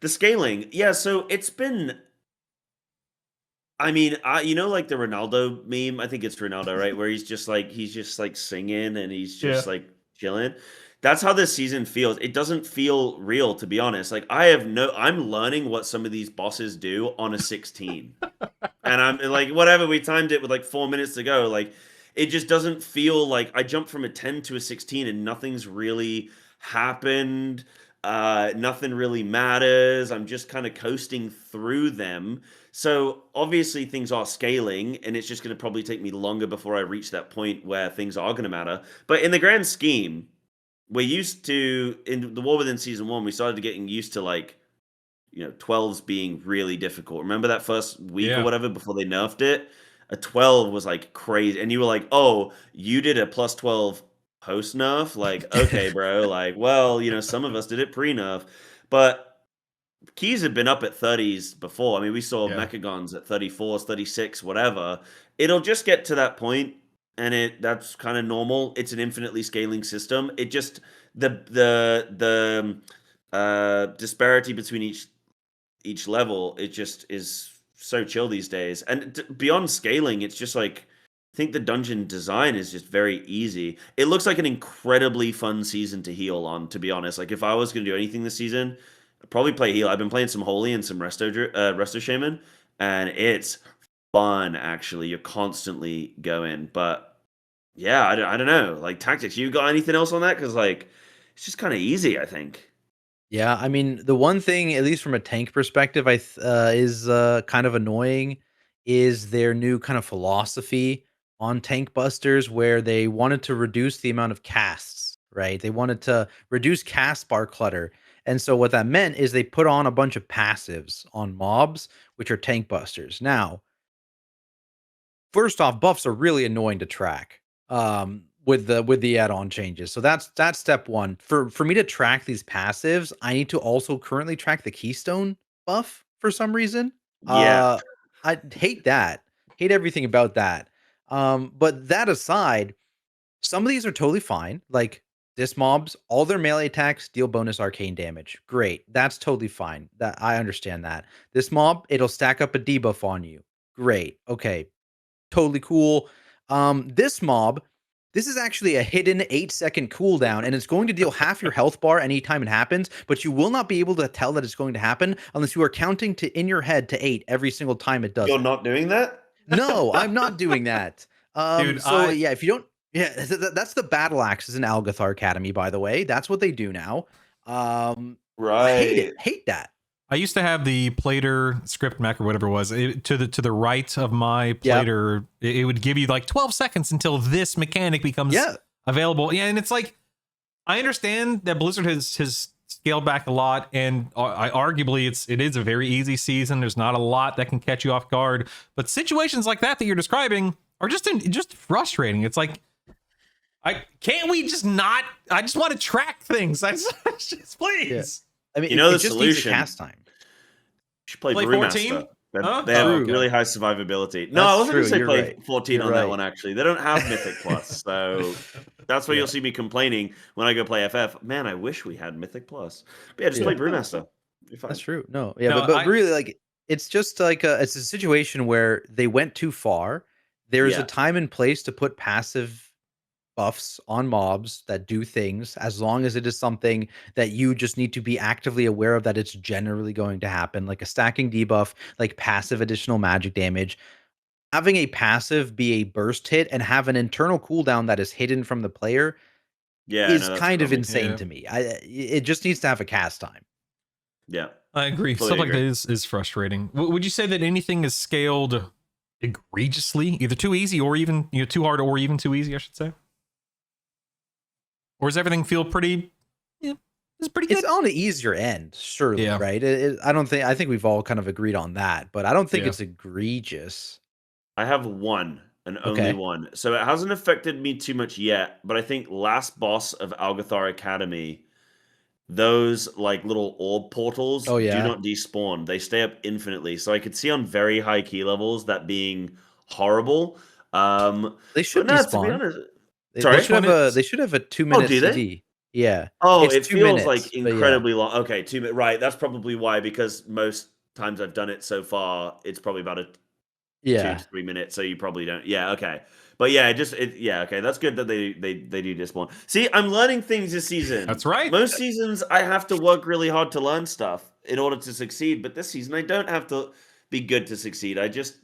the scaling. Yeah, so it's been I mean, like the Ronaldo meme. I think it's Ronaldo, right? Where he's just like singing and he's Yeah. just like chilling. That's how this season feels. It doesn't feel real, to be honest. Like I'm learning what some of these bosses do on a 16, and I'm like, whatever. We timed it with like 4 minutes to go. Like, it just doesn't feel like I jumped from a 10 to a 16 and nothing's really happened. Nothing really matters. I'm just kind of coasting through them. So obviously things are scaling, and it's just going to probably take me longer before I reach that point where things are going to matter. But in the grand scheme, we're used to in the War Within Season 1, we started getting used to 12s being really difficult. Remember that first week or Yeah. whatever before they nerfed it? A 12 was like crazy. And you were like, oh, you did a plus 12 post nerf? Like, okay, bro. Like, well, some of us did it pre nerf. But keys have been up at 30s before. I mean, we saw Yeah. Mechagons at 34s, 36, whatever. It'll just get to that point, and that's kind of normal. It's an infinitely scaling system. It just the disparity between each level, it just is so chill these days. And beyond scaling, it's just like I think the dungeon design is just very easy. It looks like an incredibly fun season to heal on, to be honest. Like if I was going to do anything this season, I'd probably play heal. I've been playing some holy and some resto shaman, and it's fun actually. You're constantly going, but Yeah, I don't know. Like tactics, you got anything else on that? Because like it's just kind of easy, I think. Yeah, I mean, the one thing, at least from a tank perspective, is kind of annoying, is their new kind of philosophy on tank busters, where they wanted to reduce the amount of casts. Right? They wanted to reduce cast bar clutter, and so what that meant is they put on a bunch of passives on mobs, which are tank busters. Now, first off, buffs are really annoying to track with the add-on changes. So that's step one. For me to track these passives, I need to also currently track the keystone buff for some reason. Yeah, Uh I hate that. Hate everything about that. But that aside, some of these are totally fine. Like this mobs, all their melee attacks deal bonus arcane damage. Great. That's totally fine. That I understand that. This mob, it'll stack up a debuff on you. Great. Okay, totally cool. This mob, this is actually a hidden 8-second cooldown, and it's going to deal half your health bar anytime it happens, but you will not be able to tell that it's going to happen unless you are counting to in your head to 8 every single time it does you're it. not doing that. No, I'm not doing that. Dude, So yeah, if you don't, yeah, that's the battle axes in Algathar Academy, by the way. That's what they do now. I hate it. Right. Hate that. I used to have the plater script mech or whatever it was. To the right of my plater, it would give you like 12 seconds until this mechanic becomes available. Yeah, and it's like, I understand that Blizzard has scaled back a lot, and arguably it is a very easy season. There's not a lot that can catch you off guard, but situations like that you're describing are just frustrating. It's like, can't we just not? I just want to track things. Just please. Yeah. I mean, You know it the just solution. needs a cast time. You should play Play Brewmaster. 14? They Huh? they have True. really high survivability. No, That's I wasn't going to true, say you're play right. 14 You're on that right. one, actually. They don't have Mythic Plus, so that's where Yeah. you'll see me complaining when I go play FF. Man, I wish we had Mythic Plus. But yeah, just Yeah. play Brewmaster. You're fine. That's true. No, yeah, No, but really, like, it's just like it's a situation where they went too far. There's Yeah. a time and place to put passive buffs on mobs that do things, as long as it is something that you just need to be actively aware of that it's generally going to happen, like a stacking debuff, like passive additional magic damage. Having a passive be a burst hit and have an internal cooldown that is hidden from the player Yeah, is no, that's kind of crummy. insane Yeah. to me. It just needs to have a cast time. Yeah. I agree. Fully Stuff like agree. that is frustrating. Would you say that anything is scaled egregiously, either too easy or even too hard, or even too easy, I should say? Or does everything feel pretty? Yeah, it's pretty good. It's on the easier end, surely, Yeah. right? I think we've all kind of agreed on that, but I don't think Yeah. it's egregious. I have one and only Okay. one. So it hasn't affected me too much yet, but I think last boss of Algathar Academy, those like little orb portals Oh, yeah. do not despawn. They stay up infinitely. So I could see on very high key levels that being horrible. They should But no, to be despawn. honest, They sorry? they should have a 2-minute do they? CD. Yeah. Oh, It's it 2 feels minutes, like but yeah. incredibly long. Okay, 2 minutes. Right, that's probably why. Because most times I've done it so far, it's probably about a 2 Yeah. to 3 minutes. So you probably don't. Yeah, okay. But yeah, yeah, okay. That's good that they do despawn. See, I'm learning things this season. That's right. Most seasons I have to work really hard to learn stuff in order to succeed, but this season I don't have to be good to succeed. I just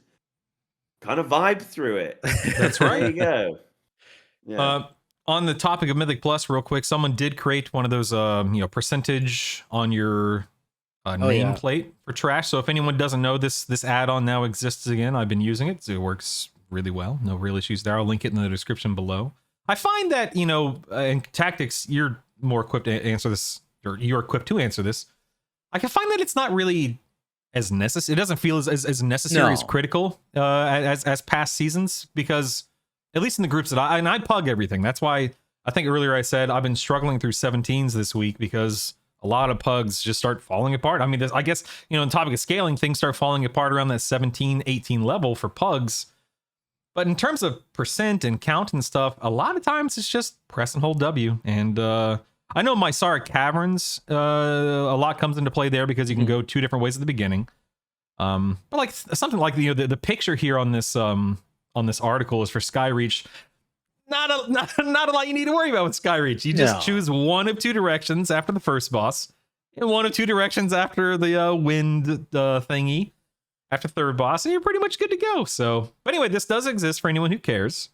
kind of vibe through it. That's There right. you go. Yeah. On the topic of Mythic Plus, real quick, someone did create one of those, percentage on your yeah. nameplate for trash. So if anyone doesn't know, this add-on now exists again. I've been using it. It works really well. No real issues there. I'll link it in the description below. I find that, in Tactics, you're more equipped to answer this, or you're equipped to answer this. I can find that it's not really as necessary. It doesn't feel as necessary, as No. critical as past seasons, because at least in the groups that I pug everything. That's why I think earlier I said I've been struggling through 17s this week, because a lot of pugs just start falling apart. I mean, I guess, on topic of scaling, things start falling apart around that 17, 18 level for pugs. But in terms of percent and count and stuff, a lot of times it's just press and hold W. And I know Mysara Caverns, a lot comes into play there, because you can go 2 different ways at the beginning. But like something like the picture here on this article is for Skyreach. Not a lot you need to worry about with Skyreach. You just choose one of 2 directions after the first boss, and one of 2 directions after the wind thingy, after third boss, and you're pretty much good to go. So, but anyway, this does exist for anyone who cares.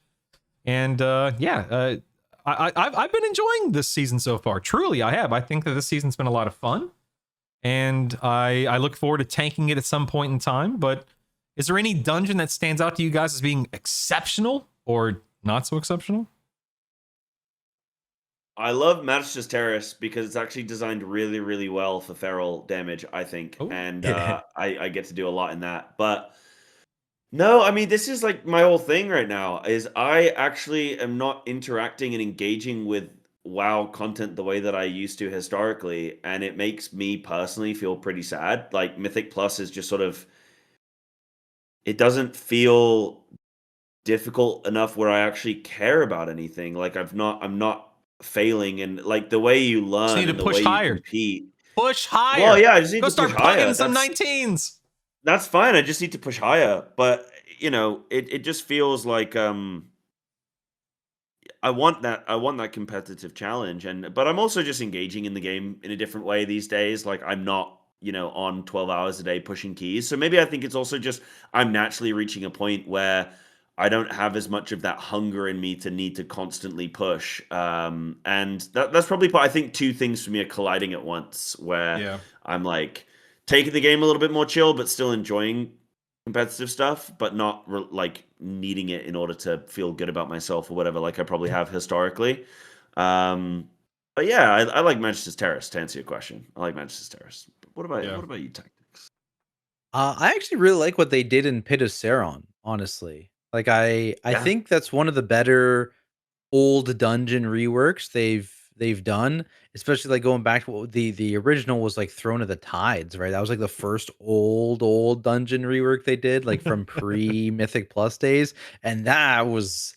And I've been enjoying this season so far. Truly, I have. I think that this season's been a lot of fun, and I look forward to tanking it at some point in time. But is there any dungeon that stands out to you guys as being exceptional or not so exceptional? I love Majesty's Terrace because it's actually designed really, really well for feral damage, I think. Oh. And I get to do a lot in that. But no, I mean, this is like my whole thing right now is I actually am not interacting and engaging with WoW content the way that I used to historically. And it makes me personally feel pretty sad. Like Mythic Plus is just sort of, it doesn't feel difficult enough where I actually care about anything. Like I'm not failing, and like the way you learn need to and the push way higher. you compete. Push higher. Well, yeah, I just need Go to start push higher. plugging some 19s. That's fine. I just need to push higher. But you know, it just feels like I want that competitive challenge, but I'm also just engaging in the game in a different way these days. Like I'm not, you know, on 12 hours a day pushing keys. So maybe I think it's also just I'm naturally reaching a point where I don't have as much of that hunger in me to need to constantly push. And that's probably, I think two things for me are colliding at once, where I'm like taking the game a little bit more chill, but still enjoying competitive stuff, but not like needing it in order to feel good about myself or whatever, like I probably have historically. But yeah, I like Majesty's Terrace, to answer your question. I like Majesty's Terrace. What about you, Tactics? I actually really like what they did in Pit of Saron, honestly. Like I think that's one of the better old dungeon reworks they've done, especially like going back to what the original was like Throne of the Tides, right? That was like the first old dungeon rework they did, like from pre Mythic Plus days, and that was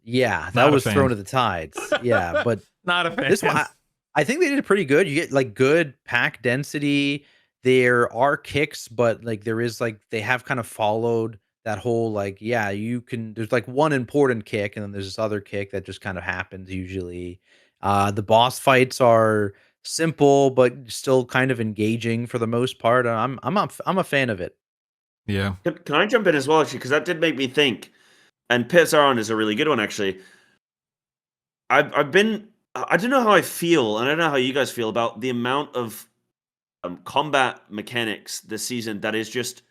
Throne of the Tides. Yeah, but not a fan. This one I think they did pretty good. You get like good pack density. There are kicks, but like there is like they have kind of followed that whole like you can there's like one important kick and then there's this other kick that just kind of happens usually. The boss fights are simple but still kind of engaging for the most part. I'm a fan of it. Yeah. Can I jump in as well, actually, because that did make me think, and Pit of Saron is a really good one, actually. I don't know how I feel, and I don't know how you guys feel about the amount of combat mechanics this season that is just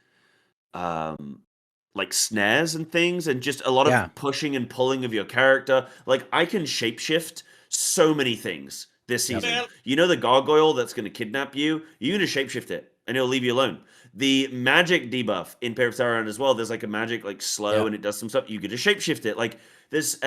like snares and things, and just a lot of pushing and pulling of your character. Like I can shapeshift so many things this season. Yeah. You know the gargoyle that's going to kidnap you? You're going to shapeshift it, and it'll leave you alone. The magic debuff in Pit of Saron as well. There's like a magic like slow, and it does some stuff. You get to shapeshift it. Like there's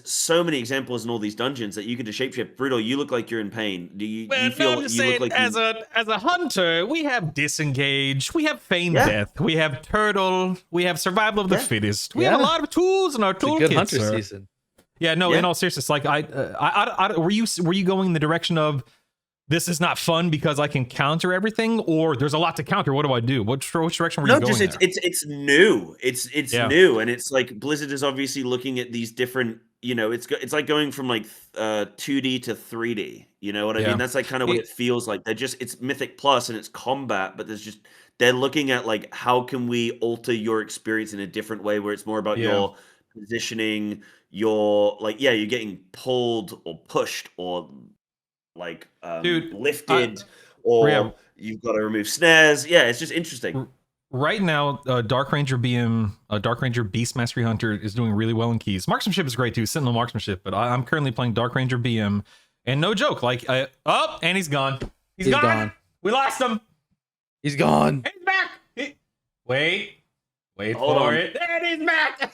so many examples in all these dungeons that you get to shapeshift. Brutal, you look like you're in pain. Do you feel? I'm just you saying, look like as a hunter, we have disengage, we have feign death, we have turtle, we have survival of the fittest. We have a lot of tools in our toolkit. Good hunter season. Yeah, no. In all seriousness, like I were you going in the direction of this is not fun because I can counter everything, or there's a lot to counter? What do I do? Which direction were you going? No, it's new. It's new, and it's like Blizzard is obviously looking at these different. You know, it's like going from like 2D to 3D. You know what I mean? That's like kind of what it feels like. It's Mythic Plus and it's combat, but they're looking at like how can we alter your experience in a different way where it's more about your positioning, your like you're getting pulled or pushed or like lifted, or you've got to remove snares. Yeah, it's just interesting. Right now, Dark Ranger Beast Mastery Hunter is doing really well in keys. Marksmanship is great too, Sentinel Marksmanship, but I'm currently playing Dark Ranger BM, and no joke, like and he's gone. He's gone. We lost him. He's gone. He's back. Wait Hold for on. it. And he's back.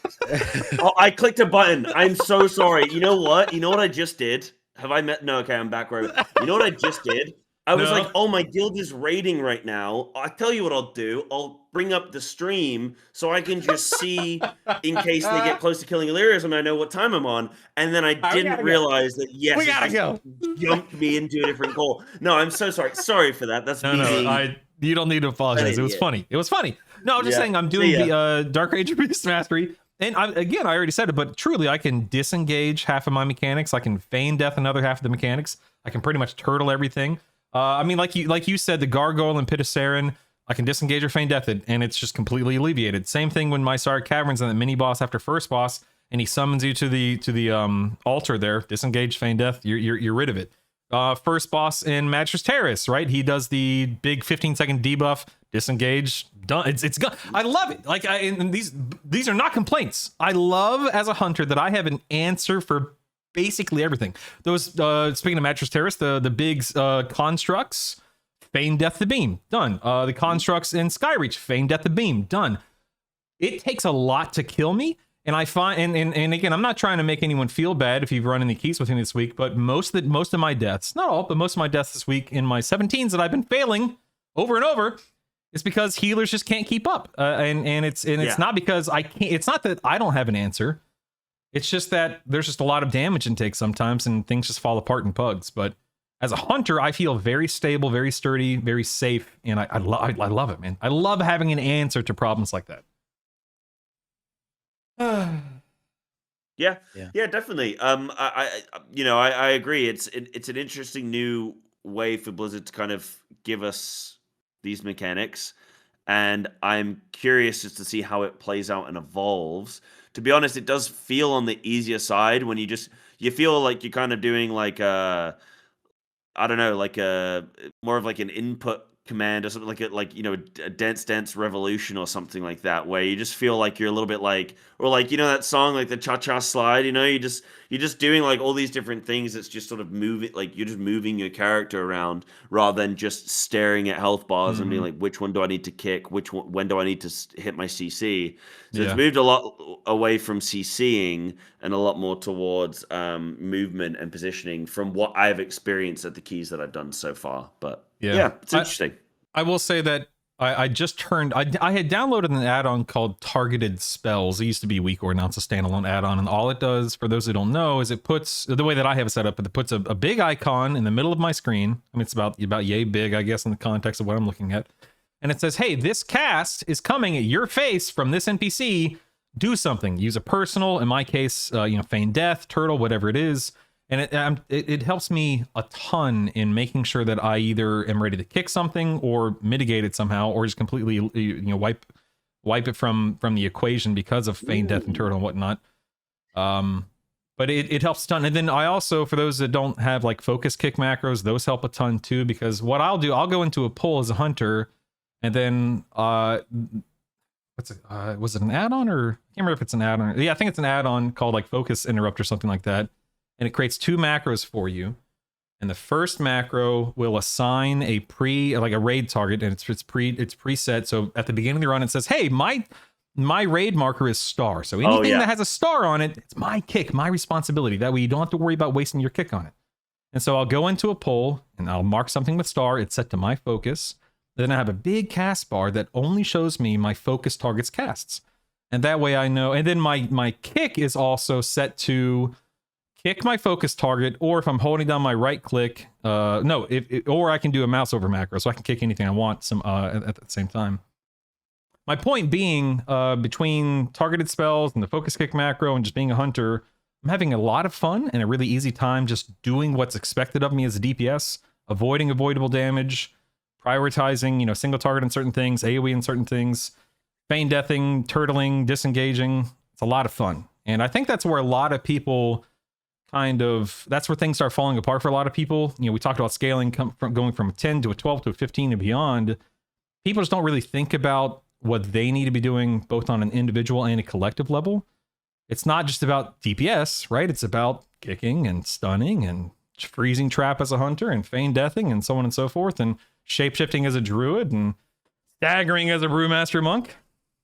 Oh, I clicked a button. I'm so sorry. You know what I just did? Have I met? No, okay, I'm back right. You know what I just did? I was like, oh, my guild is raiding right now. I'll tell you what I'll do. I'll bring up the stream so I can just see in case they get close to killing Illyrius and I know what time I'm on. And then I didn't realize that, we gotta go. Jumped me into a different call. No, I'm so sorry. Sorry for that. That's me. You don't need to apologize. It was funny. It was funny. No, I'm just saying I'm doing the Dark Ranger Beast Mastery. And I already said it, but truly, I can disengage half of my mechanics. I can feign death another half of the mechanics. I can pretty much turtle everything. I mean, like you said, the gargoyle and Pit of Saron, I can disengage or feign death it, and it's just completely alleviated. Same thing when my Sark Caverns and the mini boss after first boss, and he summons you to the altar there. Disengage, feign death. You're rid of it. First boss in Magister's Terrace, right? He does the big 15-second debuff. Disengage, done. It's gone. I love it. Like, and these are not complaints. I love as a hunter that I have an answer for basically everything. Those speaking of Magister's Terrace, the big constructs, feign death the beam, done. The constructs in Skyreach, feign death the beam, done. It takes a lot to kill me. And I find, and again, I'm not trying to make anyone feel bad if you've run any keys with me this week, but most of my deaths, not all, but most of my deaths this week in my 17s that I've been failing over and over is because healers just can't keep up. And it's not because I can't. It's not that I don't have an answer. It's just that there's just a lot of damage intake sometimes, and things just fall apart in pugs. But as a hunter, I feel very stable, very sturdy, very safe, and I love it, man. I love having an answer to problems like that. Yeah, definitely. I agree. It's an interesting new way for Blizzard to kind of give us these mechanics, and I'm curious just to see how it plays out and evolves. To be honest, it does feel on the easier side when you feel like you're kind of doing like I don't know, like a more of like an input command or something a dance revolution or something like that, where you just feel like you're a little bit like, or like, that song, like the cha-cha slide, you're just doing like all these different things. It's just sort of moving, like you're just moving your character around rather than just staring at health bars and being like, which one do I need to kick? When do I need to hit my CC? So it's moved a lot away from CCing and a lot more towards movement and positioning from what I've experienced at the keys that I've done so far. But yeah, it's interesting. I will say that I just turned. I had downloaded an add-on called Targeted Spells. It used to be WeakOr, now it's a standalone add-on, and all it does, for those who don't know, is it puts, the way that I have it set up, it puts a big icon in the middle of my screen. I mean, it's about yay big, I guess, in the context of what I'm looking at. And it says, hey, this cast is coming at your face from this NPC. Do something. Use a personal, in my case, feign death, turtle, whatever it is. And it helps me a ton in making sure that I either am ready to kick something or mitigate it somehow, or just completely wipe it from the equation because of feign death and turtle and whatnot. But it helps a ton. And then I also, for those that don't have like focus kick macros, those help a ton too, because what I'll do, I'll go into a pull as a hunter, and then was it an add-on, or I can't remember if it's an add-on. Yeah, I think it's an add-on called like Focus Interrupt or something like that. And it creates 2 macros for you. And the first macro will assign a raid target, and it's preset. So at the beginning of the run, it says, hey, my raid marker is star. So anything that has a star on it, it's my kick, my responsibility. That way you don't have to worry about wasting your kick on it. And so I'll go into a pull and I'll mark something with star. It's set to my focus. Then I have a big cast bar that only shows me my focus target's casts. And that way I know. And then my kick is also set to kick my focus target, or if I'm holding down my right click, or I can do a mouse over macro, so I can kick anything I want at the same time. My point being, between targeted spells and the focus kick macro and just being a hunter, I'm having a lot of fun and a really easy time just doing what's expected of me as a DPS, avoiding avoidable damage, prioritizing, single target in certain things, AoE in certain things, feign deathing, turtling, disengaging. It's a lot of fun. And I think that's where a lot of people that's where things start falling apart for a lot of people. We talked about scaling going from a 10 to a 12 to a 15 and beyond. People just don't really think about what they need to be doing both on an individual and a collective level. It's not just about DPS, right? It's about kicking and stunning and freezing trap as a hunter and feign deathing and so on and so forth, and shapeshifting as a druid and staggering as a brewmaster monk.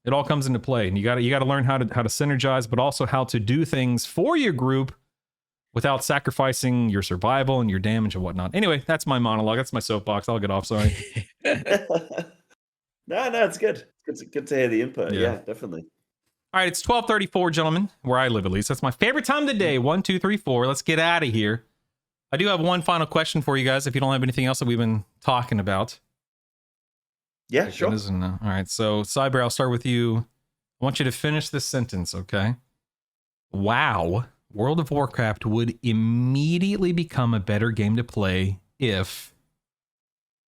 It all comes into play, and you got to learn how to synergize, but also how to do things for your group without sacrificing your survival and your damage and whatnot. Anyway, that's my monologue. That's my soapbox. I'll get off. Sorry. No, it's good. It's good to hear the input. Yeah, definitely. All right, it's 12:34, gentlemen, where I live at least. That's my favorite time of the day. 1, 2, 3, 4. Let's get out of here. I do have one final question for you guys, if you don't have anything else that we've been talking about. Yeah, sure. All right, so Psybear, I'll start with you. I want you to finish this sentence, okay? Wow. World of Warcraft would immediately become a better game to play if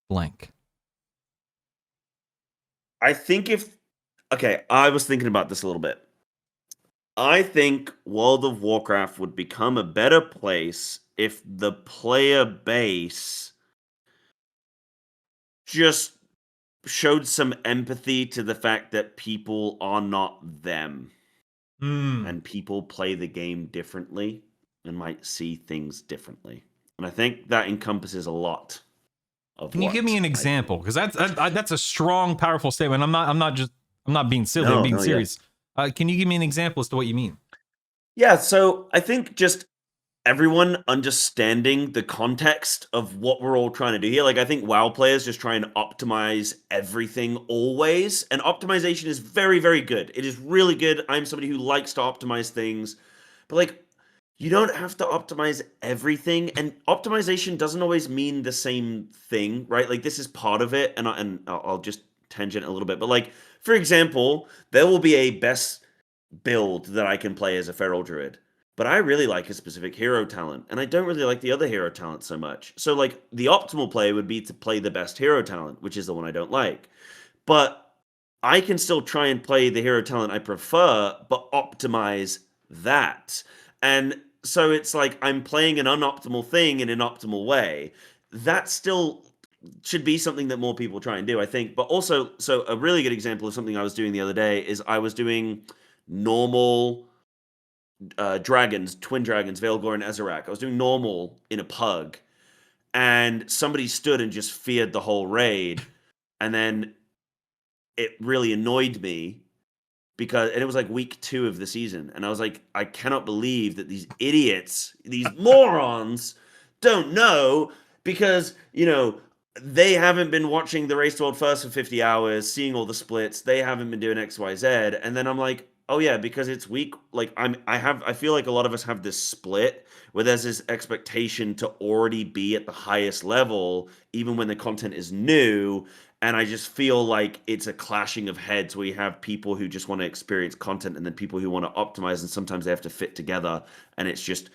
blank. I think I was thinking about this a little bit. I think World of Warcraft would become a better place if the player base just showed some empathy to the fact that people are not them and people play the game differently and might see things differently. And I think that encompasses a lot of Can you give me an example? Because that's a strong, powerful statement. I'm not being silly. I'm being serious. Can you give me an example as to what you mean? Yeah, so I think just everyone understanding the context of what we're all trying to do here. Like, I think WoW players just try and optimize everything always, and optimization is very, very good. It is really good. I'm somebody who likes to optimize things, but like, you don't have to optimize everything, and optimization doesn't always mean the same thing, right? Like, this is part of it, and I'll just tangent a little bit, but like, for example, there will be a best build that I can play as a feral druid, but I really like a specific hero talent, and I don't really like the other hero talent so much. So like, the optimal play would be to play the best hero talent, which is the one I don't like. But I can still try and play the hero talent I prefer, but optimize that. And so it's like I'm playing an unoptimal thing in an optimal way. That still should be something that more people try and do, I think. But also, so a really good example of something I was doing the other day is I was doing normal dragons, twin dragons, Veilgore and Ezerac. I was doing normal in a pug, and somebody stood and just feared the whole raid, and then it really annoyed me because, and it was like week 2 of the season, and I was like, I cannot believe that these idiots, these morons, don't know, because they haven't been watching the Race to World First for 50 hours, seeing all the splits. They haven't been doing XYZ, and then I'm like, oh yeah, because it's weak. Like I feel like a lot of us have this split where there's this expectation to already be at the highest level, even when the content is new. And I just feel like it's a clashing of heads where you have people who just want to experience content and then people who want to optimize, and sometimes they have to fit together. And it's just,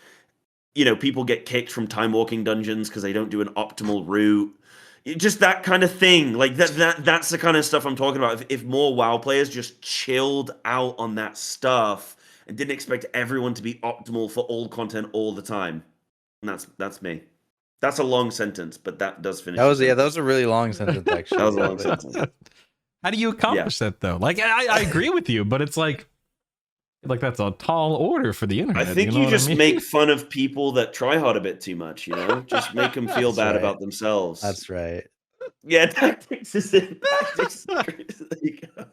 people get kicked from time walking dungeons because they don't do an optimal route. Just that kind of thing. Like that's the kind of stuff I'm talking about. If more WoW players just chilled out on that stuff and didn't expect everyone to be optimal for all content all the time. And that's me. That's a long sentence, but that does finish. That was a really long sentence, actually. That was a long sentence. How do you accomplish that though? Like I agree with you, but it's like that's a tall order for the internet. I think you just make fun of people that try hard a bit too much, Just make them feel bad about themselves. That's right. Yeah, Tactyks is in. Tactyks. There you go.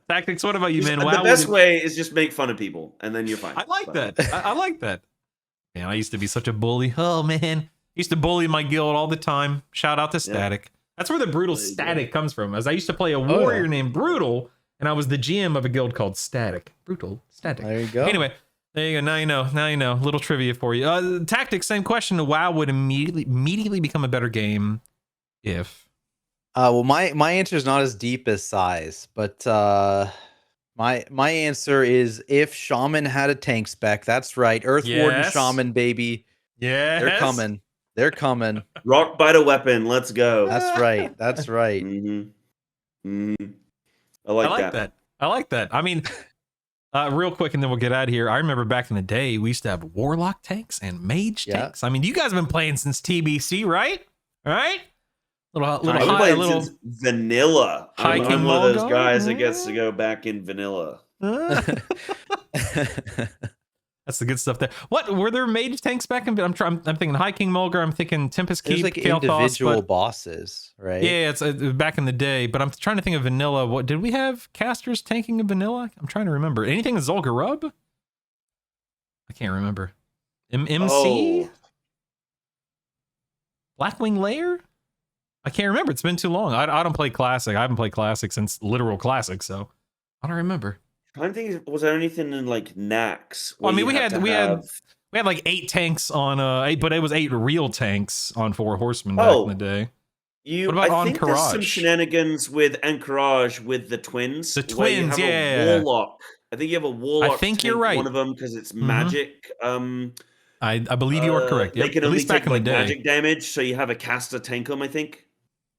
Tactyks, what about you, man? The best way is just make fun of people, and then you're fine. I like that. I like that. Man, I used to be such a bully. Oh, man. I used to bully my guild all the time. Shout out to Static. That's where the BrutallStatic comes from. As I used to play a warrior named Brutall, and I was the GM of a guild called Static. BrutallStatic. There you go. Anyway, there you go. Now you know. Now you know. Little trivia for you. Tactyks, same question. WoW would immediately become a better game if... well, my answer is not as deep as size, but my answer is if Shaman had a tank spec. That's right, Earth Warden Shaman, baby. Yeah, they're coming. They're coming. Rock bite weapon. Let's go. That's right. That's right. I like that. I like that. I mean, real quick, and then we'll get out of here. I remember back in the day, we used to have Warlock tanks and Mage tanks. I mean, you guys have been playing since TBC, right? All right. Since vanilla. I'm one of those guys that gets to go back in vanilla. That's the good stuff there. What were there mage tanks back in? I'm thinking High King Mulgar. I'm thinking Tempest Keep. There's like individual bosses, right? Yeah, it's back in the day. But I'm trying to think of vanilla. What did we have? Casters tanking in vanilla? I'm trying to remember. Anything in Zul'Gurub? I can't remember. MC? Blackwing Lair? I can't remember. It's been too long. I don't play Classic. I haven't played Classic since literal Classic, so I don't remember. I don't think, was there anything in like Nax? Well, I mean, we had like 8 tanks on but it was 8 real tanks on 4 horsemen back in the day. What about I think there's some shenanigans with Encourage with the twins. The twins, a warlock. I think you have a warlock. I think you're right. One of them because it's magic. I believe you are correct. They can at only least back take in the day. magic damage, so you have a caster tank them, I think.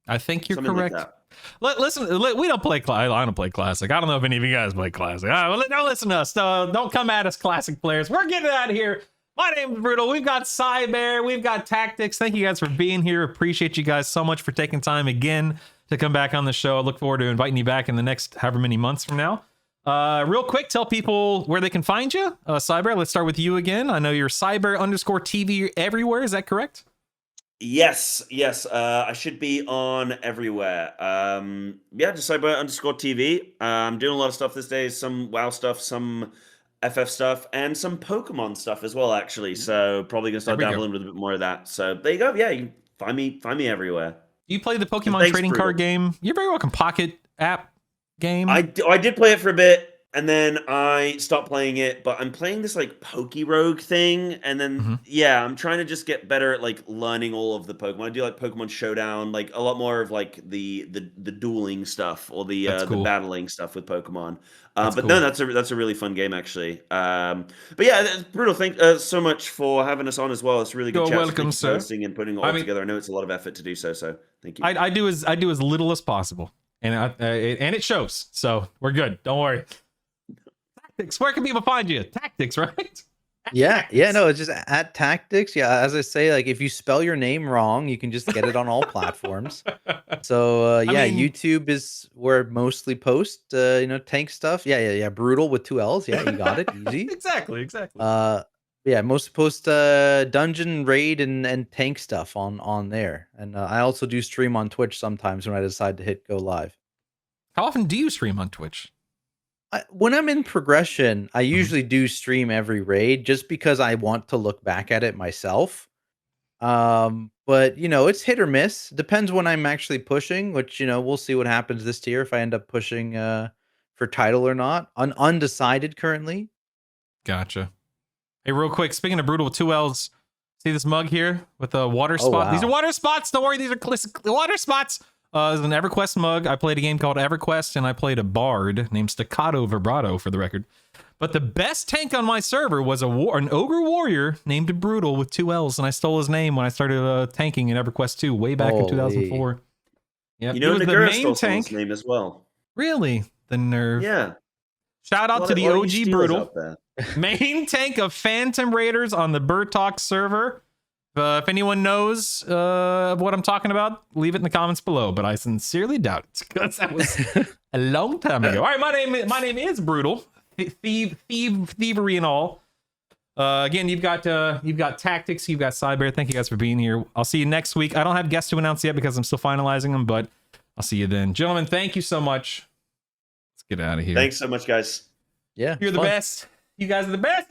I think you're Something like correct. that. Listen, we don't play. I don't play classic. I don't know if any of you guys play classic. Don't listen to us. Don't come at us, classic players. We're getting out of here. My name is Brutal. We've got Psybear. We've got Tactyks. Thank you guys for being here. Appreciate you guys so much for taking time again to come back on the show. I look forward to inviting you back in the next however many months from now. Real quick, tell people where they can find you. Psybear, let's start with you again. I know you're Cyber_TV everywhere. Is that correct? Yes. I should be on everywhere. Just Cyber_TV. I'm doing a lot of stuff these days. Some WoW stuff, some FF stuff, and some Pokemon stuff as well, actually. So probably gonna start dabbling with a bit more of that. So there you go. Yeah, you can find me everywhere. You play the Pokemon trading card game. You're very welcome. Pocket app game. I did play it for a bit. And then I stopped playing it, but I'm playing this like Pokerogue thing, and then I'm trying to just get better at like learning all of the Pokemon. I do like Pokemon Showdown, like a lot more of like the dueling stuff or the battling stuff with Pokemon. No, that's a really fun game actually. But yeah, Brutal. Thank so much for having us on as well. It's really good. You're welcome, sir. Hosting and putting it all together. I know it's a lot of effort to do so. So thank you. I do as little as possible, and it shows. So we're good. Don't worry. Tactyks, where can people find you? Tactyks, right? Yeah, no, it's just at Tactyks. Yeah, as I say, like if you spell your name wrong, you can just get it on all platforms. So I mean, YouTube is where I mostly post tank stuff. Yeah. Brutal with 2 L's. Yeah, you got it. Easy. Exactly. Most post dungeon, raid, and tank stuff on there. And I also do stream on Twitch sometimes when I decide to hit go live. How often do you stream on Twitch? When I'm in progression, I usually do stream every raid just because I want to look back at it myself. But it's hit or miss. Depends when I'm actually pushing, which we'll see what happens this tier if I end up pushing for title or not. Undecided currently. Gotcha. Hey, real quick, speaking of Brutal with 2 L's, see this mug here with a water spot? Wow. These are water spots. Don't worry, these are water spots. This is an EverQuest mug. I played a game called EverQuest, and I played a bard named Staccato Vibrato, for the record. But the best tank on my server was an ogre warrior named Brutal with 2 L's, and I stole his name when I started tanking in EverQuest 2 way back in 2004. Yeah, you know the main tank name as well. Really, the nerve. Yeah. Shout out to the OG Brutal, main tank of Phantom Raiders on the Brutall server. If anyone knows what I'm talking about, leave it in the comments below. But I sincerely doubt it because that was a long time ago. All right, my name is Brutal, thievery and all. Again, you've got Tactyks, you've got Psybear. Thank you guys for being here. I'll see you next week. I don't have guests to announce yet because I'm still finalizing them, but I'll see you then, gentlemen. Thank you so much. Let's get out of here. Thanks so much, guys. Yeah, you're the best. You guys are the best.